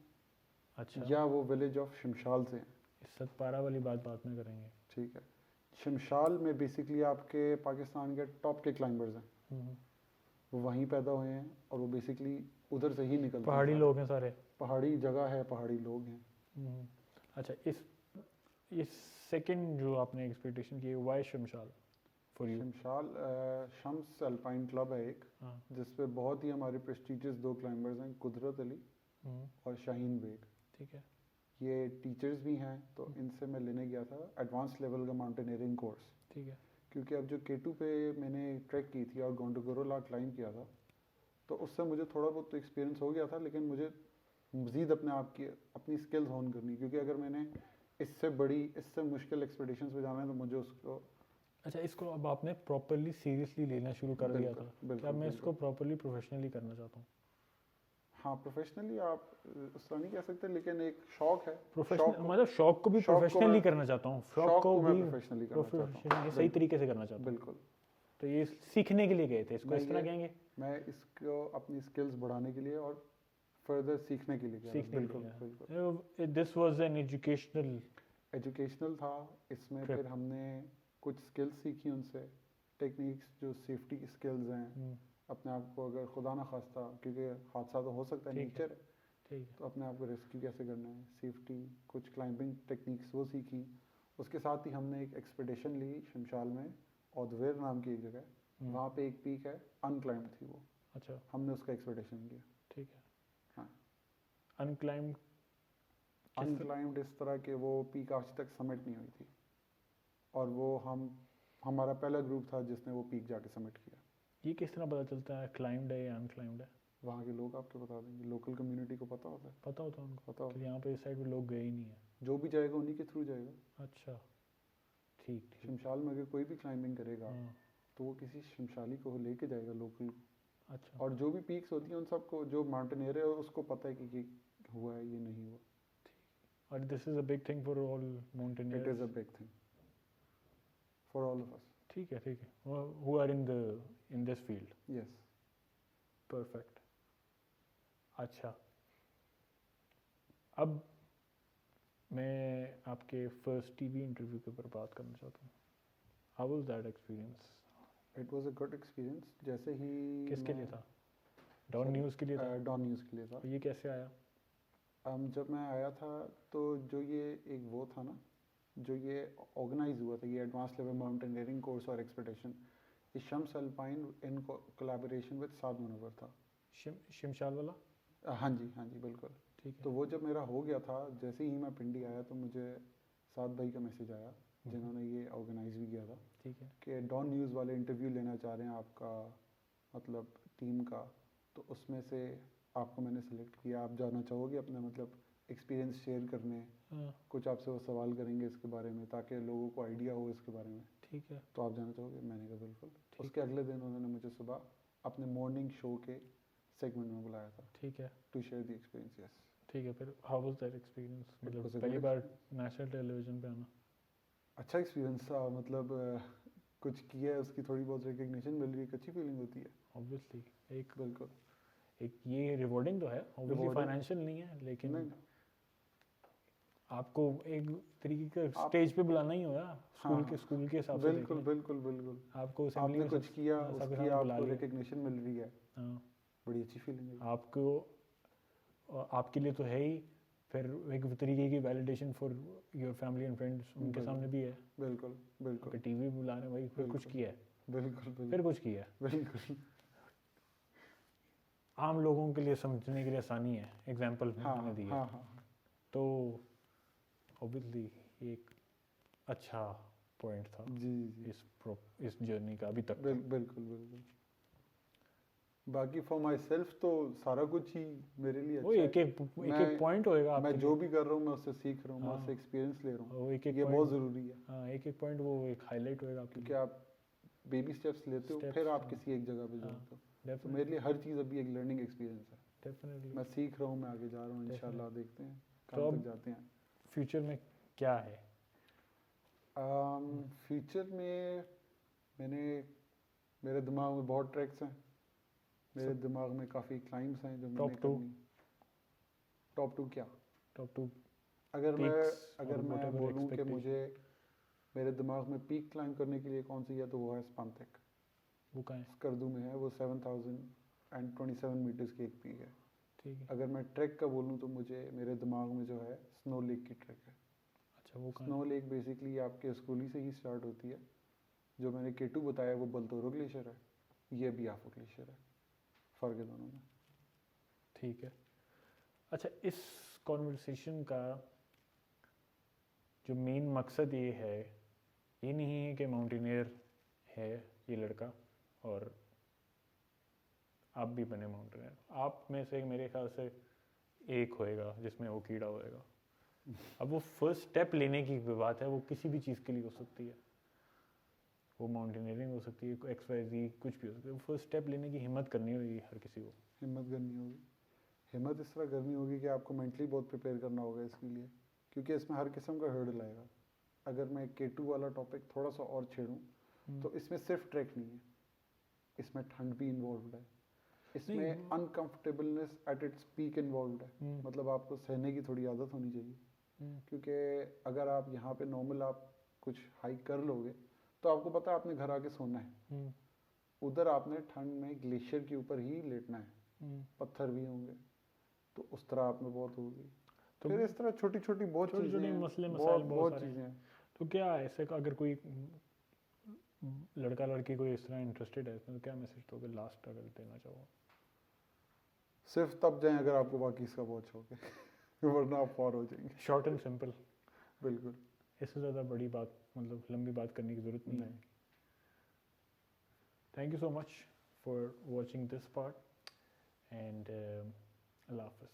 अच्छा। या वो विलेज ऑफ शमशाल से हैं। इस सतपारा वाली बात बाद में करेंगे। ठीक है। शमशाल में बेसिकली आपके पाकिस्तान के टॉप के क्लाइंबर्स हैं, हम्म, वो वहीं पैदा हुए हैं, और वो बेसिकली उधर से ही निकलते हैं पहाड़ी सारे। लोग हैं सारे। पहाड़ी जगह है, पहाड़ी लोग हैं। हम्म, अच्छा, इस सेकंड जो आपने एक्सपेक्टेशन की है, why Shimshal for you? Shimshal Shams alpine club है एक, हाँ, जिसपे बहुत ही हमारे प्रेस्टीजियस 2 क्लाइंबर्स हैं, कुदरत अली और शाहीन बेग। ठीक है। ये टीचर्स भी हैं, तो इनसे मैं लेने गया था एडवांस लेवल का माउंटेनियरिंग कोर्स। ठीक है। क्योंकि अब जो K2 पे मैंने ट्रैक की थी और गोंडगोरोला क्लाइंब किया था, तो उससे मुझे थोड़ा बहुत तो एक्सपीरियंस हो गया था, लेकिन मुझे मज़ीद अपनी स्किल्स होन करनी, क्योंकि अगर मैंने इससे मुश्किल एक्सपेडिशंस पे जाना है तो मुझे उसको अच्छा, इसको अब आपने प्रॉपरली सीरियसली लेना शुरू कर दिया बिल्कुल था? क्या बिल्कुल मैं इसको बिल्कुल। प्रॉपरली प्रोफेशनली करना चाहता हूँ? हाँ प्रोफेशनली आप उस तरह नहीं कह सकते, लेकिन एक शौक है। प्रोफेशनल मतलब शौक को भी शौक को प्रोफेशनली मैं- करना चाहता हूँ, शौक शौक को को मैं भी प्रोफेशनली करना चाहता हूँ। प्रोफेशनली सही तरीके से करना चाहता हूँ। बिल्कुल। तो ये सीखने के लिए गए थे, इसको मैं इस तरह ये- कहेंगे? मैं इसको अपनी स्किल्स बढ़ाने के लिए और फर्दर सीखने के लिए गया था। सीखने बिल्कुल के लिए बिल्कुल। This was an educational educational था। इसमें Trip. फिर हमने कुछ स्किल्स सीखी उनसे, टेक्निक्स जो सेफ्टी की स्किल्स हैं। अपने आप को अगर खुदा ना खास्ता, क्योंकि हादसा तो हो सकता है, ठीक है। नेचर है, ठीक है। तो अपने आप को रेस्क्यू कैसे करना है, सेफ्टी, कुछ क्लाइंबिंग टेक्निक्स वो सीखी। उसके साथ ही हमने एक एक्सपेडिशन ली शमशाल में, औदवेर नाम की एक जगह है, वहाँ पे एक पीक है, अनक्लाइम्ड थी वो। अच्छा हमने उसका एक्सपेडिशन किया। ठीक है। हाँ। अनक्लाइम्ड अनक्लाइम्ड इस तरह के वो पीक आज तक समिट नहीं हुई थी, और वो हमारा पहला ग्रुप था जिसने वो पीक जाके समिट किया। ये किस तरह पता चलता है क्लाइम्ड है या अनक्लाइम्ड है? वहाँ के लोग आपको बता देंगे, लोकल कम्युनिटी को पता होता है। पता होता है उनको? पता होता कि यहाँ पे इस साइड पे लोग गए ही नहीं है। है, जो भी जाएगा उन्हीं के थ्रू जाएगा। अच्छा ठीक ठीक। शमशाल में अगर कोई भी क्लाइंबिंग करेगा हाँ तो वो किसी शमशाली को लेके जाएगा, लोकल। अच्छा और जो भी पीक्स होती हैं उन सबको, जो माउंटेनियर है उसको पता है कि ये हुआ है, ये नहीं हुआ। और this is a big thing for all it is mountaineers. A big thing for all of us. ठीक है ठीक है। Who are in this field. Yes. Perfect. अच्छा, अब मैं आपके फर्स्ट टीवी इंटरव्यू के ऊपर बात करना चाहता हूँ। How was that experience? It was a good experience. जैसे ही किसके लिए था? डॉन Sorry, न्यूज़ के लिए था? डॉन न्यूज़ के लिए था। ये कैसे आया? जब मैं आया था तो जो ये एक वो था ना, जो ये ऑर्गेनाइज हुआ था, ये एडवांस लेवल माउंटेनियरिंग कोर्स और एक्सपेडिशन, ये Shams alpine in collaboration with Saad Munawwar था। शिमशाल वाला? हाँ जी, हाँ जी, बिल्कुल। ठीक है। तो वो जब मेरा हो गया था, जैसे ही मैं पिंडी आया तो मुझे साद भाई का मैसेज आया, जिन्होंने ये ऑर्गेनाइज भी किया था, ठीक है। कि डॉन न्यूज़ वाले इंटरव्यू लेना चाह रहे हैं आपका, मतलब टीम का। तो उसमें से आपको मैंने सेलेक्ट किया, आप जाना चाहोगे अपना मतलब एक्सपीरियंस शेयर करने? हाँ कुछ आपसे वो सवाल करेंगे इसके बारे में, ताकि लोगों को आइडिया हो इसके बारे में। ठीक है। तो आप जाना चाहोगे? मैंने कहा बिल्कुल। ठीक उसके अगले दिन उन्होंने मुझे सुबह अपने मॉर्निंग शो के सेगमेंट में बुलाया था, ठीक है। To share the experience. Yes. ठीक है, फिर how was that experience? was मतलब a पहली good बार नेशनल टेलीविजन पे आना। अच्छा एक्सपीरियंस था, मतलब कुछ किया है, उसकी थोड़ी बहुत रिकग्निशन मिल रही है, एक अच्छी फीलिंग होती है। ऑब्वियसली एक बिल्कुल। एक ये रिवॉर्डिंग तो है, ऑब्वियसली Rewarding- फाइनेंशियल नहीं है, लेकिन नहीं, आपको एक तरीके का आप- स्टेज पे बुलाना ही होगा, हाँ, स्कूल के हिसाब से बिल्कुल देखें। बिल्कुल बिल्कुल। आपको असेंबली आपने में कुछ किया, सबके उसकी सामने बुला आपको लिया। रिकग्निशन मिल रही है, हाँ, बड़ी अच्छी फीलिंग है। आपको आपके लिए तो है ही, फिर एक तरीके की validation for your family and friends, उनके बिल्कुल। सामने भी है। बिल्कुल बिल्कुल कि टीवी बुला रहे हैं भाई, फिर कुछ बिल्कुल। किया है, बिल्कुल फिर बिल्कुल कुछ किया है। बिल्कुल। आम लोगों के लिए समझने के लिए आसानी है, एग्जाम्पल हाँ मैंने दी है। हाँ हाँ। तो ऑब्वियसली एक अच्छा पॉइंट था जी जी। इस जर्नी का अभी तक। बिल्कुल बिल्कुल। बाकी फॉर माई सेल्फ तो सारा कुछ ही मेरे लिए वो अच्छा एक है। एक पॉइंट होएगा आपके मैं जो भी कर रहा हूँ मैं उससे सीख रहा हूँ, मैं हाँ। उससे एक्सपीरियंस ले रहा हूँ। वो एक ये बहुत ज़रूरी है, हाँ, एक पॉइंट वो एक हाईलाइट होएगा आपके क्योंकि लिए। आप बेबी स्टेप्स लेते हो, Steps, फिर आप हाँ। किसी एक जगह पे हाँ, जाते हो। तो डेफिनेटली मेरे लिए हर चीज़ अभी एक लर्निंग एक्सपीरियंस है। डेफिनेटली। मैं सीख रहा हूँ, मैं आगे जा रहा हूँ, इंशाल्लाह देखते हैं तो कहाँ अब- तक जाते हैं। फ्यूचर में क्या है? फ्यूचर में मेरे दिमाग में बहुत ट्रैक्स हैं, मेरे दिमाग में काफ़ी क्लाइंब्स हैं जो मैंने Top two? करनी। टॉप टू क्या? टॉप टू अगर Peaks अगर or मैं whatever बोलूँ कि expectation. मुझे मेरे दिमाग में पीक क्लाइंब करने के लिए कौन सी है, तो वो है स्पांतेक। वो कहाँ है? स्कर्दू में है, वो 7027 मीटर्स की एक पीक है। ठीक है। अगर मैं ट्रैक का बोलूँ तो मुझे मेरे दिमाग में जो है स्नो लेक की ट्रैक है। अच्छा, वो कहाँ है? स्नो लेक बेसिकली आपके स्कूली से ही स्टार्ट होती है। जो मैंने केटू बताया वो बलतोरो ग्लेशियर है, ये भी आफो ग्लेशियर है, फ़र्क है दोनों में। ठीक है। अच्छा, इस कॉन्वर्सेशन का जो मेन मकसद ये है, ये नहीं है कि माउंटेनियर है ये लड़का और आप भी बने माउंटेनियर। आप में से मेरे ख्याल से एक होएगा जिसमें वो कीड़ा होएगा। अब वो फर्स्ट स्टेप लेने की बात है, वो किसी भी चीज़ के लिए हो सकती है, वो माउंटेनियरिंग हो सकती है, XYZ कुछ भी हो सकती है। वो फर्स्ट स्टेप लेने की हिम्मत करनी होगी हर किसी को। हिम्मत करनी होगी। हिम्मत इस तरह करनी होगी कि आपको मेंटली बहुत प्रिपेयर करना होगा इसके लिए, क्योंकि इसमें हर किस्म का हर्डल आएगा। अगर मैं K2 वाला टॉपिक थोड़ा सा और छेड़ूं तो इसमें सिर्फ ट्रैक नहीं है, इसमें ठंड भी इन्वॉल्व है, इसमें uncomfortableness at its peak involve है। मतलब आपको सहने की थोड़ी आदत होनी चाहिए, क्योंकि अगर आप यहाँ पे नॉर्मल आप कुछ हाइक कर लोगे तो आपको पता है आपने घर आके सोना है, उधर आपने ठंड में ग्लेशियर के ऊपर ही लेटना है, पत्थर भी होंगे, तो उस तरह आप में बहुत होगी। तो फिर इस तरह छोटी छोटी बहुत चीज़ें हैं, मसले मसाइल बहुत चीज़ें हैं। तो क्या ऐसे का अगर कोई लड़का लड़की कोई इस तरह इंटरेस्टेड है तो क्या मैसेज दोगे लास्ट अगर देना चाहो? सिर्फ तब जाएं अगर आपको बाकी इसका बहुत शौक है वरना आप फॉर हो जाएंगे। Short and simple. बिल्कुल, इससे ज़्यादा बड़ी बात मतलब लंबी बात करने की ज़रूरत नहीं है। Thank you so much for watching this part and अल्लाह हाफ़िज़।